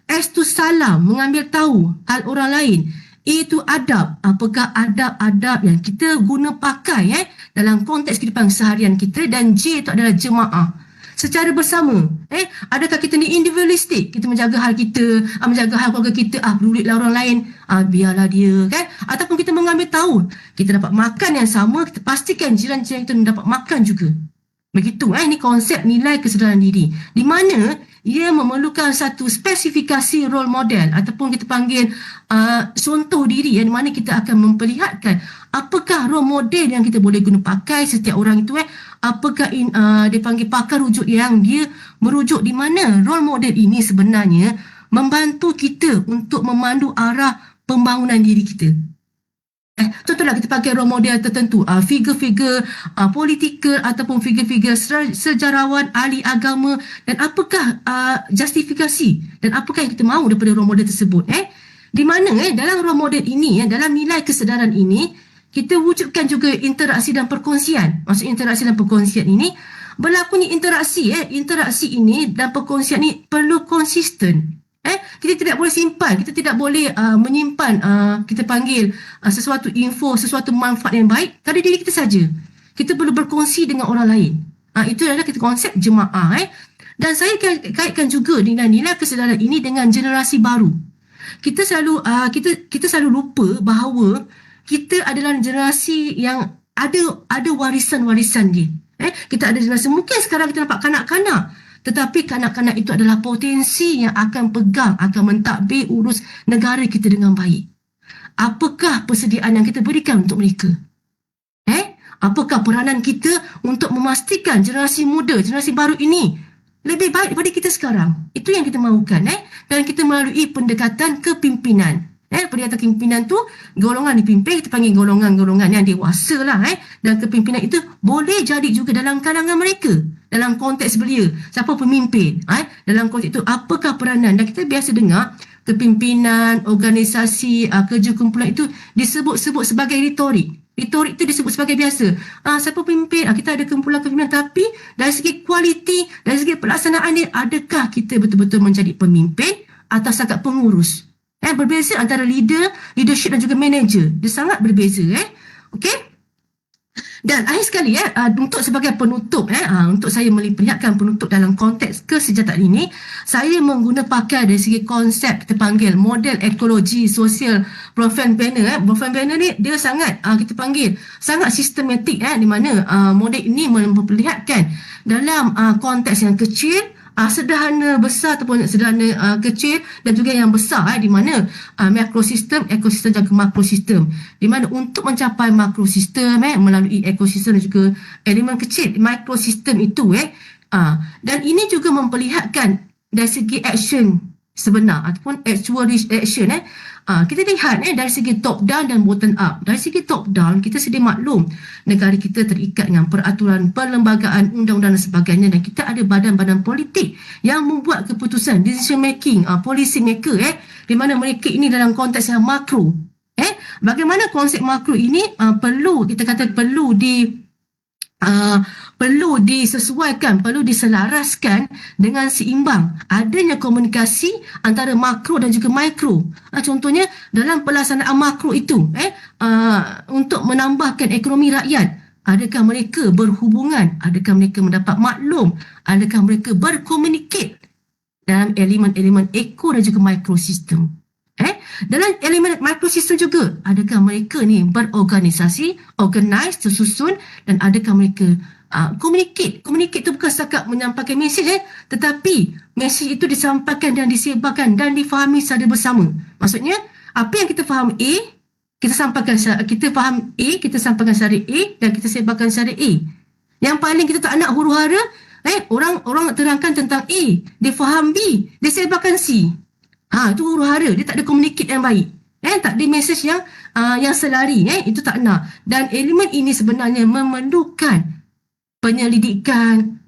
Speaker 2: S itu salam, mengambil tahu hal orang lain, A itu adab, apakah adab-adab yang kita guna pakai dalam konteks kehidupan seharian kita, dan J itu adalah jemaah, secara bersama. Adakah kita ni individualistik, kita menjaga hal kita, menjaga hal keluarga kita, pedulilah orang lain, biarlah dia, kan? Ataupun kita mengambil tahu, kita dapat makan yang sama, kita pastikan jiran-jiran kita dapat makan juga. Begitu, ini konsep nilai kesedaran diri, di mana ia memerlukan satu spesifikasi role model ataupun kita panggil contoh diri, yang mana kita akan memperlihatkan apakah role model yang kita boleh guna pakai setiap orang itu, apakah dia panggil pakar rujuk yang dia merujuk, di mana role model ini sebenarnya membantu kita untuk memandu arah pembangunan diri kita. Contohlah kita pakai role model tertentu, figure-figure politikal ataupun figure-figure sejarawan, ahli agama, dan apakah justifikasi dan apakah yang kita mahu daripada role model tersebut. Di mana dalam role model ini, dalam nilai kesedaran ini, kita wujudkan juga interaksi dan perkongsian. Maksud interaksi dan perkongsian ini, berlakunya interaksi ini dan perkongsian ini perlu konsisten. Kita tidak boleh simpan, kita tidak boleh menyimpan, kita panggil sesuatu info, sesuatu manfaat yang baik pada diri kita saja. Kita perlu berkongsi dengan orang lain. Itu adalah kita konsep jemaah. Dan saya kaitkan juga dengan nilai kesedaran ini dengan generasi baru. Kita selalu lupa bahawa kita adalah generasi yang ada warisan-warisan dia. Kita ada generasi, mungkin sekarang kita nampak kanak-kanak, tetapi kanak-kanak itu adalah potensi yang akan pegang, akan mentadbir urus negara kita dengan baik. Apakah persediaan yang kita berikan untuk mereka? Apakah peranan kita untuk memastikan generasi muda, generasi baru ini lebih baik daripada kita sekarang? Itu yang kita mahukan. Dan kita melalui pendekatan kepimpinan. Pendekatan kepimpinan tu, golongan dipimpin, kita panggil golongan-golongan yang dewasa lah. Dan kepimpinan itu boleh jadi juga dalam kalangan mereka, dalam konteks belia. Siapa pemimpin? Dalam konteks itu, apakah peranan? Dan kita biasa dengar kepimpinan, organisasi, kerja kumpulan itu disebut-sebut sebagai retorik. Retorik itu disebut sebagai biasa. Siapa pemimpin? Kita ada kumpulan kepimpinan. Tapi dari segi kualiti, dari segi pelaksanaan dia, adakah kita betul-betul menjadi pemimpin atau sangat pengurus? Berbeza antara leadership dan juga manager. Dia sangat berbeza. Okey? Dan akhir sekali, untuk sebagai penutup, untuk saya melihatkan penutup dalam konteks kesejahteraan ini, saya pakai dari segi konsep kita panggil model ekologi sosial Brofan Banner. Brofan Banner ni dia sangat, kita panggil, sangat sistematik, di mana model ini memperlihatkan dalam konteks yang kecil, sederhana, besar ataupun sederhana, kecil dan juga yang besar, di mana mikrosistem, ekosistem dan makrosistem, di mana untuk mencapai makrosistem melalui ekosistem dan juga elemen kecil mikrosistem itu dan ini juga memperlihatkan dari segi action sebenar ataupun actual action Kita lihat dari segi top down dan bottom up. Dari segi top down, kita sedia maklum negara kita terikat dengan peraturan perlembagaan, undang-undang dan sebagainya, dan kita ada badan-badan politik yang membuat keputusan, decision making, policy maker, di mana mereka ini dalam konteks yang makro. Bagaimana konsep makro ini perlu disesuaikan, perlu diselaraskan dengan seimbang. Adanya komunikasi antara makro dan juga mikro. Contohnya dalam pelaksanaan makro itu, untuk menambahkan ekonomi rakyat, adakah mereka berhubungan, adakah mereka mendapat maklum, adakah mereka berkomunikasi dalam elemen-elemen eko dan juga mikrosistem. Dalam elemen mikrosistem juga, adakah mereka ni berorganisasi, organize, tersusun, dan adakah mereka communicate. Communicate tu bukan setakat menyampaikan mesej, tetapi mesej itu disampaikan dan disebarkan dan difahami secara bersama. Maksudnya, apa yang kita faham A, kita sampaikan secara A dan kita sebarkan secara A. Yang paling kita tak nak huru-hara, orang terangkan tentang A, dia faham B, dia sebarkan C. Itu huru-hara, dia tak ada communicate yang baik. Tak ada mesej yang selari, itu tak nak. Dan elemen ini sebenarnya memerlukan penyelidikan,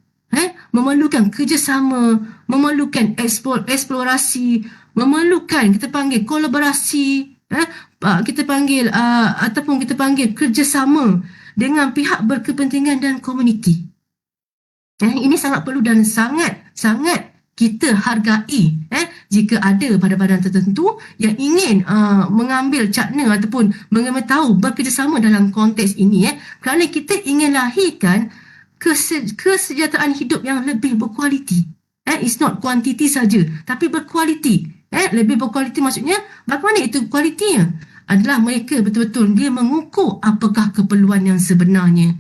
Speaker 2: memerlukan kerjasama, memerlukan eksplorasi, memerlukan kita panggil kolaborasi, kita panggil kerjasama dengan pihak berkepentingan dan komuniti. Ini sangat perlu dan sangat kita hargai jika ada badan-badan tertentu yang ingin mengambil cakna ataupun mengetahui bekerjasama dalam konteks ini, kerana kita ingin lahirkan kesejahteraan hidup yang lebih berkualiti. It's not quantity saja, tapi berkualiti. Lebih berkualiti maksudnya bagaimana itu kualitinya? Adalah mereka betul-betul dia mengukur apakah keperluan yang sebenarnya.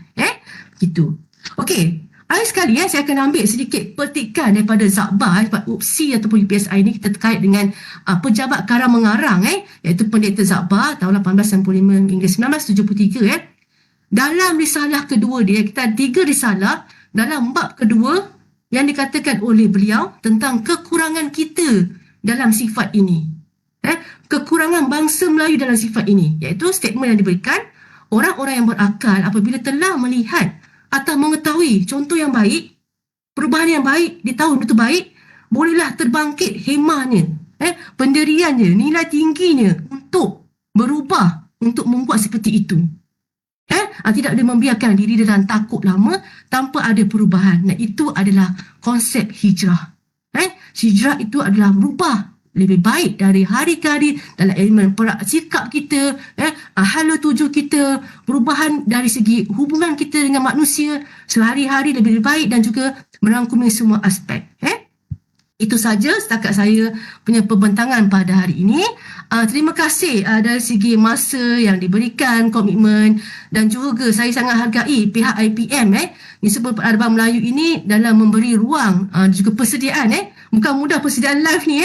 Speaker 2: Gitu. Okey. Akhir sekali saya akan ambil sedikit petikan daripada Zakbar, daripada UPSI ataupun UPSI ini, kita terkait dengan pejabat karang mengarang, iaitu Pendeta Zakbar tahun 1865 hingga 1973. Dalam risalah kedua dia, kita ada 3 risalah dalam bab kedua yang dikatakan oleh beliau tentang kekurangan kita dalam sifat ini. Kekurangan bangsa Melayu dalam sifat ini, iaitu statement yang diberikan, orang-orang yang berakal apabila telah melihat atau mengetahui contoh yang baik, perubahan yang baik di tahun itu baik, bolehlah terbangkit hemahnya, pendiriannya, nilai tingginya untuk berubah, untuk membuat seperti itu. Tidak boleh membiarkan diri dalam takut lama tanpa ada perubahan. Dan itu adalah konsep hijrah. Hijrah itu adalah berubah lebih baik dari hari ke hari dalam elemen sikap kita, hala tuju kita, perubahan dari segi hubungan kita dengan manusia sehari-hari lebih baik dan juga merangkumi semua aspek. Itu saja setakat saya punya pembentangan pada hari ini. Terima kasih dari segi masa yang diberikan, komitmen, dan juga saya sangat hargai pihak IPM, Institut Peradaban Melayu ini dalam memberi ruang juga persediaan. Bukan mudah persediaan live ni.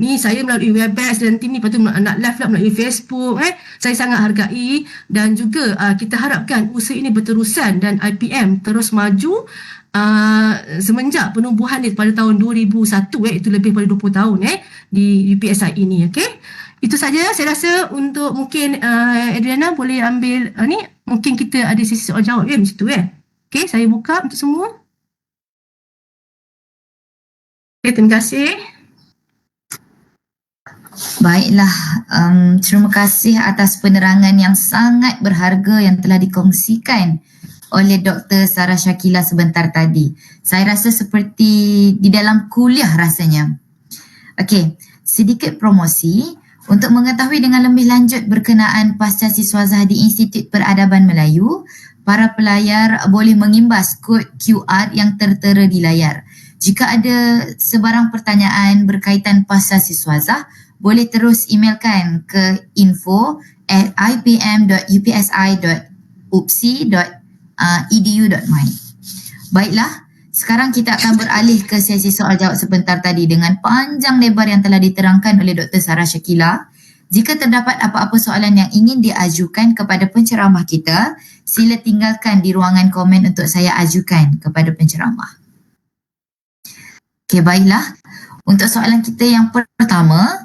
Speaker 2: Ni saya melalui Webex dan tim ni, lepas tu nak live lah melalui Facebook. Saya sangat hargai dan juga kita harapkan usaha ini berterusan dan IPM terus maju semenjak penubuhan ni pada tahun 2001, itu lebih pada 20 tahun di UPSI ini. Itu saja saya rasa. Untuk mungkin Adriana boleh ambil ni, mungkin kita ada sesi soal jawab macam tu. Saya buka untuk semua. Terima kasih.
Speaker 1: Baiklah, terima kasih atas penerangan yang sangat berharga yang telah dikongsikan oleh Dr. Sarah Shakila sebentar tadi. Saya rasa seperti di dalam kuliah rasanya. Okey, sedikit promosi. Untuk mengetahui dengan lebih lanjut berkenaan pasca siswazah di Institut Peradaban Melayu, para pelayar boleh mengimbas kod QR yang tertera di layar. Jika ada sebarang pertanyaan berkaitan pasca siswazah, boleh terus emailkan ke info@ipm.upsi.edu.my. Baiklah, sekarang kita akan beralih ke sesi soal jawab sebentar tadi dengan panjang lebar yang telah diterangkan oleh Dr. Sarah Shakila. Jika terdapat apa-apa soalan yang ingin diajukan kepada penceramah kita, sila tinggalkan di ruangan komen untuk saya ajukan kepada penceramah. Okey, baiklah. Untuk soalan kita yang pertama,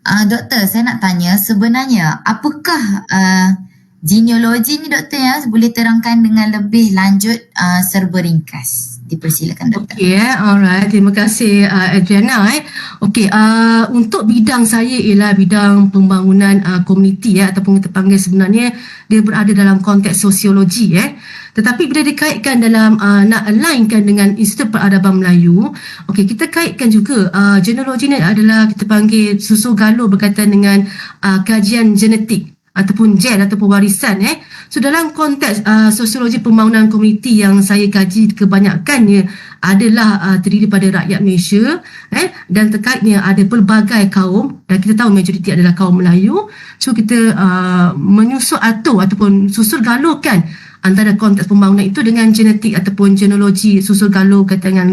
Speaker 1: Doktor, saya nak tanya sebenarnya apakah genealogi ni doktor ya, boleh terangkan dengan lebih lanjut serba ringkas. Dipersilakan doktor.
Speaker 2: Okey, alright. Terima kasih Adriana. Okey, untuk bidang saya ialah bidang pembangunan komuniti ataupun kita panggil sebenarnya dia berada dalam konteks sosiologi Tetapi bila dikaitkan dalam nak alignkan dengan Institut Peradaban Melayu, okey, kita kaitkan juga genealogi ni adalah kita panggil susul galur berkaitan dengan kajian genetik ataupun gen ataupun warisan So dalam konteks sosiologi pembangunan komuniti yang saya kaji kebanyakannya adalah terdiri pada rakyat Malaysia dan terkaitnya ada pelbagai kaum dan kita tahu majoriti adalah kaum Melayu. So kita menyusul ataupun susul galurkan antara konteks pembangunan itu dengan genetik ataupun genealogi susul galur berkaitan dengan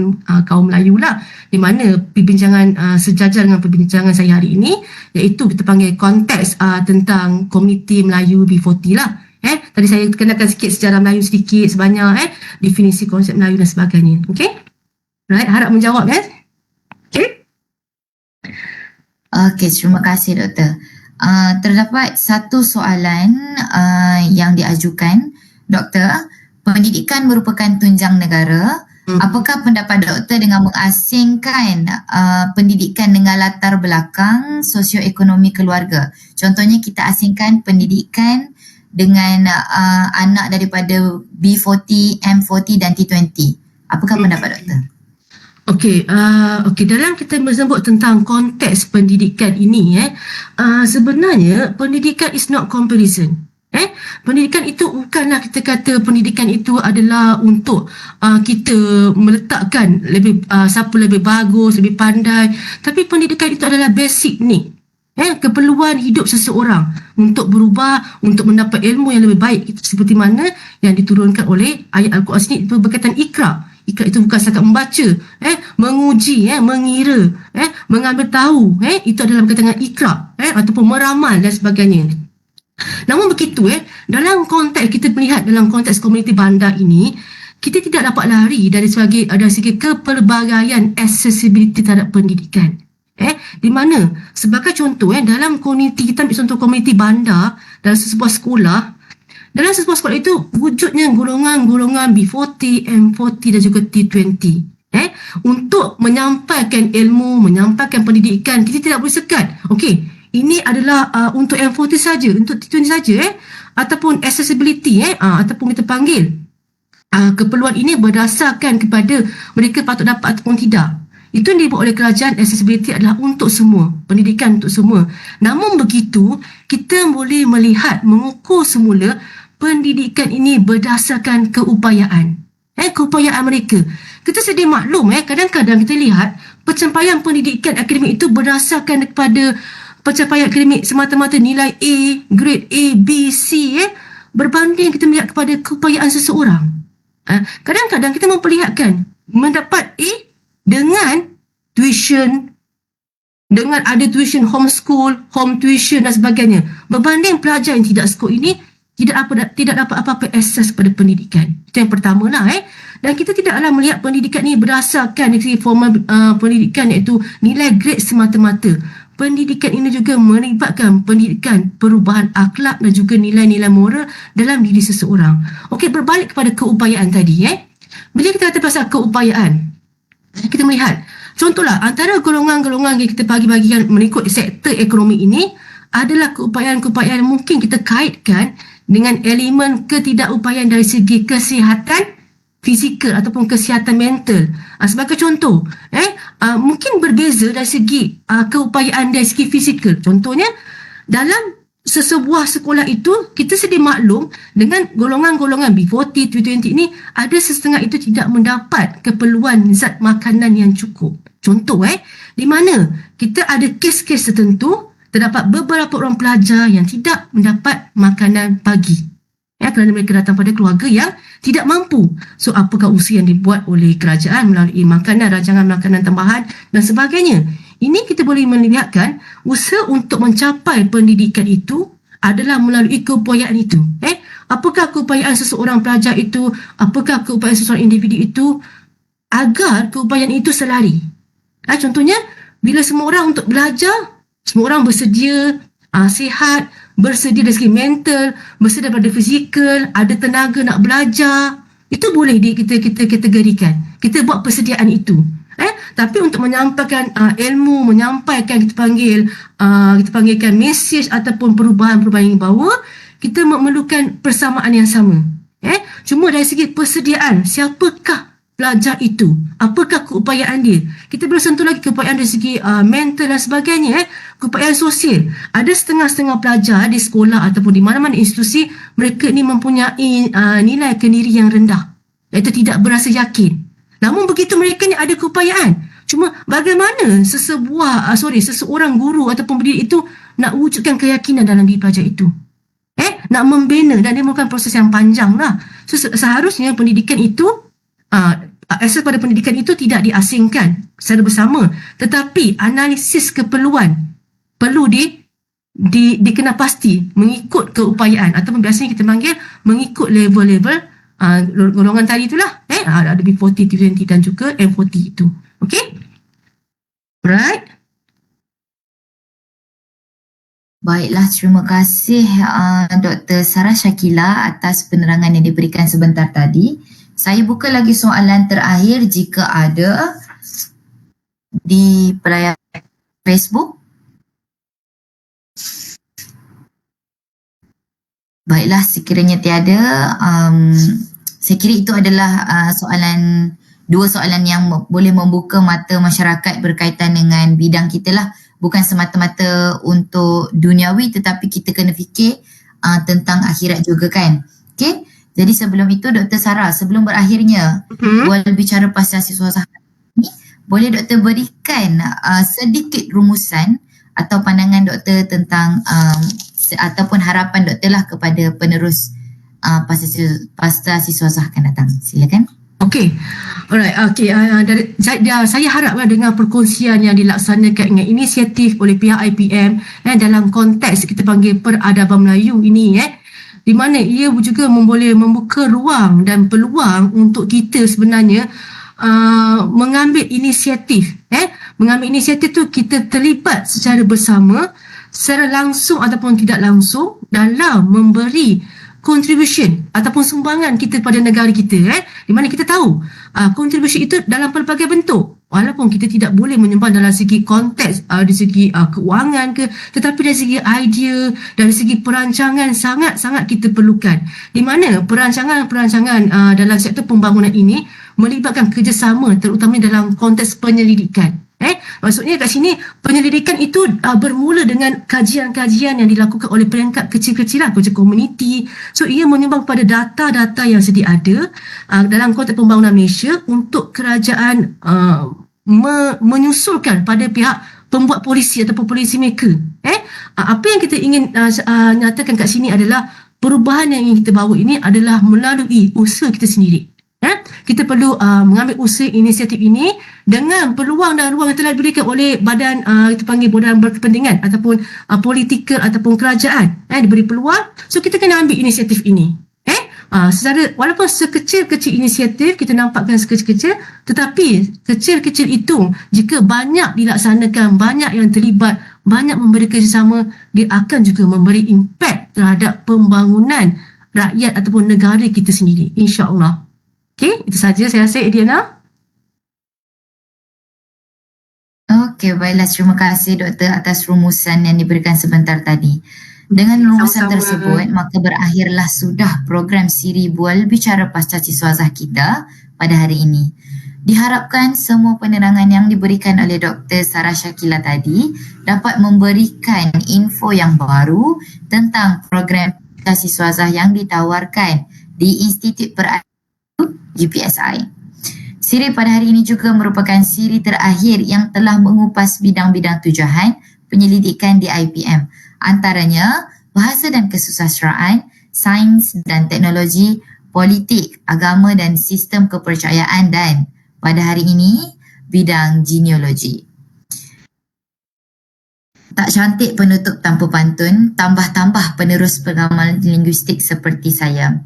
Speaker 2: kaum Melayu lah, di mana perbincangan sejajar dengan perbincangan saya hari ini iaitu kita panggil konteks tentang komuniti Melayu B40 lah. Tadi saya kenalkan sikit sejarah Melayu sedikit sebanyak definisi konsep Melayu dan sebagainya. Okey? Right, harap menjawab Okey?
Speaker 1: Okey, terima kasih doktor. Terdapat satu soalan yang diajukan. Doktor, pendidikan merupakan tunjang negara. Apakah pendapat doktor dengan mengasingkan pendidikan dengan latar belakang sosioekonomi keluarga? Contohnya kita asingkan pendidikan dengan anak daripada B40, M40 dan T20. Apakah pendapat doktor?
Speaker 2: Okey, dalam kita menyebut tentang konteks pendidikan ini sebenarnya pendidikan is not comparison. Pendidikan itu bukanlah kita kata pendidikan itu adalah untuk kita meletakkan siapa lebih bagus, lebih pandai, tapi pendidikan itu adalah basic need. Keperluan hidup seseorang untuk berubah, untuk mendapat ilmu yang lebih baik, seperti mana yang diturunkan oleh ayat Al-Quran sini itu berkaitan Iqra. Iqra itu bukan setakat membaca, menguji, mengira, mengambil tahu, itu adalah berkaitan dengan Iqra, ataupun meramal dan sebagainya. Namun begitu, dalam konteks kita melihat dalam konteks komuniti bandar ini, kita tidak dapat lari dari segi kepelbagaian accessibility terhadap pendidikan. Di mana sebagai contoh dalam komuniti, kita ambil contoh komuniti bandar dalam sebuah sekolah. Dalam sebuah sekolah itu wujudnya golongan-golongan B40, M40 dan juga T20. Untuk menyampaikan ilmu, menyampaikan pendidikan, kita tidak boleh sekat. Okey, ini adalah untuk M40 saja, untuk T20 saja ataupun accessibility ataupun kita panggil keperluan ini berdasarkan kepada mereka patut dapat ataupun tidak. Itu yang dibuat oleh kerajaan. Accessibility adalah untuk semua, pendidikan untuk semua. Namun begitu, kita boleh melihat, mengukur semula pendidikan ini berdasarkan keupayaan. Keupayaan mereka. Kita sedia maklum, kadang-kadang kita lihat pencapaian pendidikan akademik itu berdasarkan kepada pencapaian akademik semata-mata nilai A, grade A, B, C, berbanding kita melihat kepada keupayaan seseorang. Kadang-kadang kita memperlihatkan mendapat A dengan tuition, dengan ada tuition homeschool, home tuition dan sebagainya, berbanding pelajar yang tidak skor ini tidak dapat apa-apa akses kepada pendidikan. Itu yang pertama lah. Dan kita tidaklah melihat pendidikan ini berdasarkan dari formal pendidikan iaitu nilai grade semata-mata. Pendidikan ini juga melibatkan pendidikan perubahan akhlak dan juga nilai-nilai moral dalam diri seseorang. Okey, berbalik kepada keupayaan tadi. Bila kita kata pasal keupayaan, kita melihat, contohlah antara golongan-golongan yang kita bagi-bagikan mengikut sektor ekonomi ini adalah keupayaan-keupayaan yang mungkin kita kaitkan dengan elemen ketidakupayaan dari segi kesihatan fizikal ataupun kesihatan mental. Sebagai contoh, mungkin berbeza dari segi keupayaan dari segi fizikal. Contohnya, dalam sesebuah sekolah itu, kita sedia maklum dengan golongan-golongan B40, T20 ini, ada setengah itu tidak mendapat keperluan zat makanan yang cukup. Contoh, di mana kita ada kes-kes tertentu, terdapat beberapa orang pelajar yang tidak mendapat makanan pagi. Kerana mereka datang pada keluarga yang tidak mampu. So, apakah usaha yang dibuat oleh kerajaan melalui makanan, rancangan makanan tambahan dan sebagainya. Ini kita boleh melihatkan usaha untuk mencapai pendidikan itu adalah melalui keupayaan itu. Apakah keupayaan seseorang pelajar itu, apakah keupayaan seseorang individu itu agar keupayaan itu selari. Contohnya, bila semua orang untuk belajar Semua orang bersedia sihat, bersedia dari segi mental, bersedia daripada fizikal, ada tenaga nak belajar. Itu boleh kita kategorikan. Kita buat persediaan itu. Tapi untuk menyampaikan ilmu, menyampaikan kita panggilkan mesej ataupun perubahan-perubahan yang bawa, kita memerlukan persamaan yang sama. Cuma dari segi persediaan, siapakah pelajar itu? Apakah keupayaan dia? Kita boleh sentuh lagi keupayaan dari segi mental dan sebagainya. Keupayaan sosial. Ada setengah-setengah pelajar di sekolah ataupun di mana-mana institusi, mereka ni mempunyai nilai kendiri yang rendah, iaitu tidak berasa yakin. Namun begitu mereka ni ada keupayaan. Cuma bagaimana seseorang guru ataupun pendidik itu nak wujudkan keyakinan dalam diri pelajar itu? Nak membina, dan dia merupakan proses yang panjang lah. Seharusnya pendidikan itu, asas pada pendidikan itu tidak diasingkan secara bersama, tetapi analisis keperluan perlu dikenal pasti mengikut keupayaan, ataupun biasanya kita panggil mengikut level-level golongan tadi itulah. Ada B40, T20 dan juga M40 itu. Okay? Right?
Speaker 1: Baiklah, terima kasih Dr. Sarah Shakila atas penerangan yang diberikan sebentar tadi. Saya buka lagi soalan terakhir jika ada di pelayan Facebook. Baiklah, sekiranya tiada, saya kira itu adalah dua soalan yang boleh membuka mata masyarakat berkaitan dengan bidang kita lah. Bukan semata-mata untuk duniawi, tetapi kita kena fikir tentang akhirat juga kan. Okay? Jadi sebelum itu, Dr. Sarah, sebelum berakhirnya bual bicara pasal siswa sahabat ini, boleh Dr. berikan sedikit rumusan atau pandangan Dr. tentang ataupun harapan Dr. lah kepada penerus pasal siswa sah akan datang. Silakan.
Speaker 2: Okey. Alright. Okey. Saya harap dengan perkongsian yang dilaksanakan dengan inisiatif oleh pihak IPM dalam konteks kita panggil peradaban Melayu ini, di mana ia juga boleh membuka ruang dan peluang untuk kita sebenarnya mengambil inisiatif. Mengambil inisiatif tu kita terlibat secara bersama, secara langsung ataupun tidak langsung dalam memberi contribution ataupun sumbangan kita pada negara kita, di mana kita tahu contribution itu dalam pelbagai bentuk, walaupun kita tidak boleh menyumbang dalam segi konteks dari segi keuangan ke, tetapi dari segi idea, dari segi perancangan sangat-sangat kita perlukan, di mana perancangan dalam sektor pembangunan ini melibatkan kerjasama terutama dalam konteks penyelidikan. Maksudnya kat sini penyelidikan itu bermula dengan kajian-kajian yang dilakukan oleh peringkat kecil-kecil lah, kerja komuniti. So ia menyumbang kepada data-data yang sedia ada dalam konteks pembangunan Malaysia untuk kerajaan menyusulkan pada pihak pembuat polisi ataupun polisi maker. Apa yang kita ingin nyatakan kat sini adalah perubahan yang ingin kita bawa ini adalah melalui usaha kita sendiri. Kita perlu mengambil usaha inisiatif ini dengan peluang dan ruang yang telah diberikan oleh badan kita panggil badan berkepentingan ataupun politikal ataupun kerajaan, diberi peluang. So kita kena ambil inisiatif ini. Secara walaupun sekecil-kecil inisiatif kita nampakkan sekecil-kecil, tetapi kecil-kecil itu jika banyak dilaksanakan, banyak yang terlibat, banyak memberi kerjasama, dia akan juga memberi impak terhadap pembangunan rakyat ataupun negara kita sendiri, insya-Allah. Okey, itu saja saya rasa, Ediana.
Speaker 1: Okey, baiklah, terima kasih Doktor atas rumusan yang diberikan sebentar tadi. Dengan rumusan tersebut, maka berakhirlah sudah program siri Bual Bicara Pasca Siswazah kita pada hari ini. Diharapkan semua penerangan yang diberikan oleh Dr. Sarah Shakila tadi dapat memberikan info yang baru tentang program pasca siswazah yang ditawarkan di Institut Peradaban GPSI. Siri pada hari ini juga merupakan siri terakhir yang telah mengupas bidang-bidang tujuan penyelidikan di IPM. Antaranya bahasa dan kesusastraan, sains dan teknologi, politik, agama dan sistem kepercayaan, dan pada hari ini bidang genealogi. Tak cantik penutup tanpa pantun, tambah-tambah penerus pengamal linguistik seperti saya.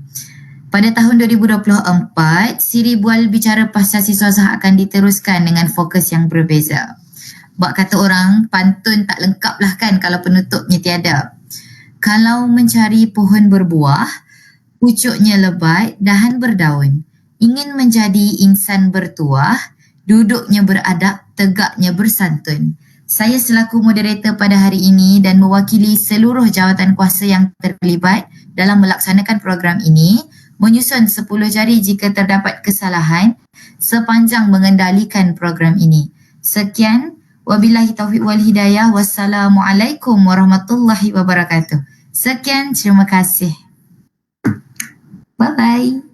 Speaker 1: Pada tahun 2024, siri Bual Bicara Pasca Siswazah akan diteruskan dengan fokus yang berbeza. Bak kata orang, pantun tak lengkap lah kan kalau penutupnya tiada. Kalau mencari pohon berbuah, pucuknya lebat, dahan berdaun. Ingin menjadi insan bertuah, duduknya beradab, tegaknya bersantun. Saya selaku moderator pada hari ini dan mewakili seluruh jawatan kuasa yang terlibat dalam melaksanakan program ini, menyusun 10 jari jika terdapat kesalahan sepanjang mengendalikan program ini. Sekian, wabillahi taufiq wal hidayah. Wassalamualaikum warahmatullahi wabarakatuh. Sekian, terima kasih. Bye-bye.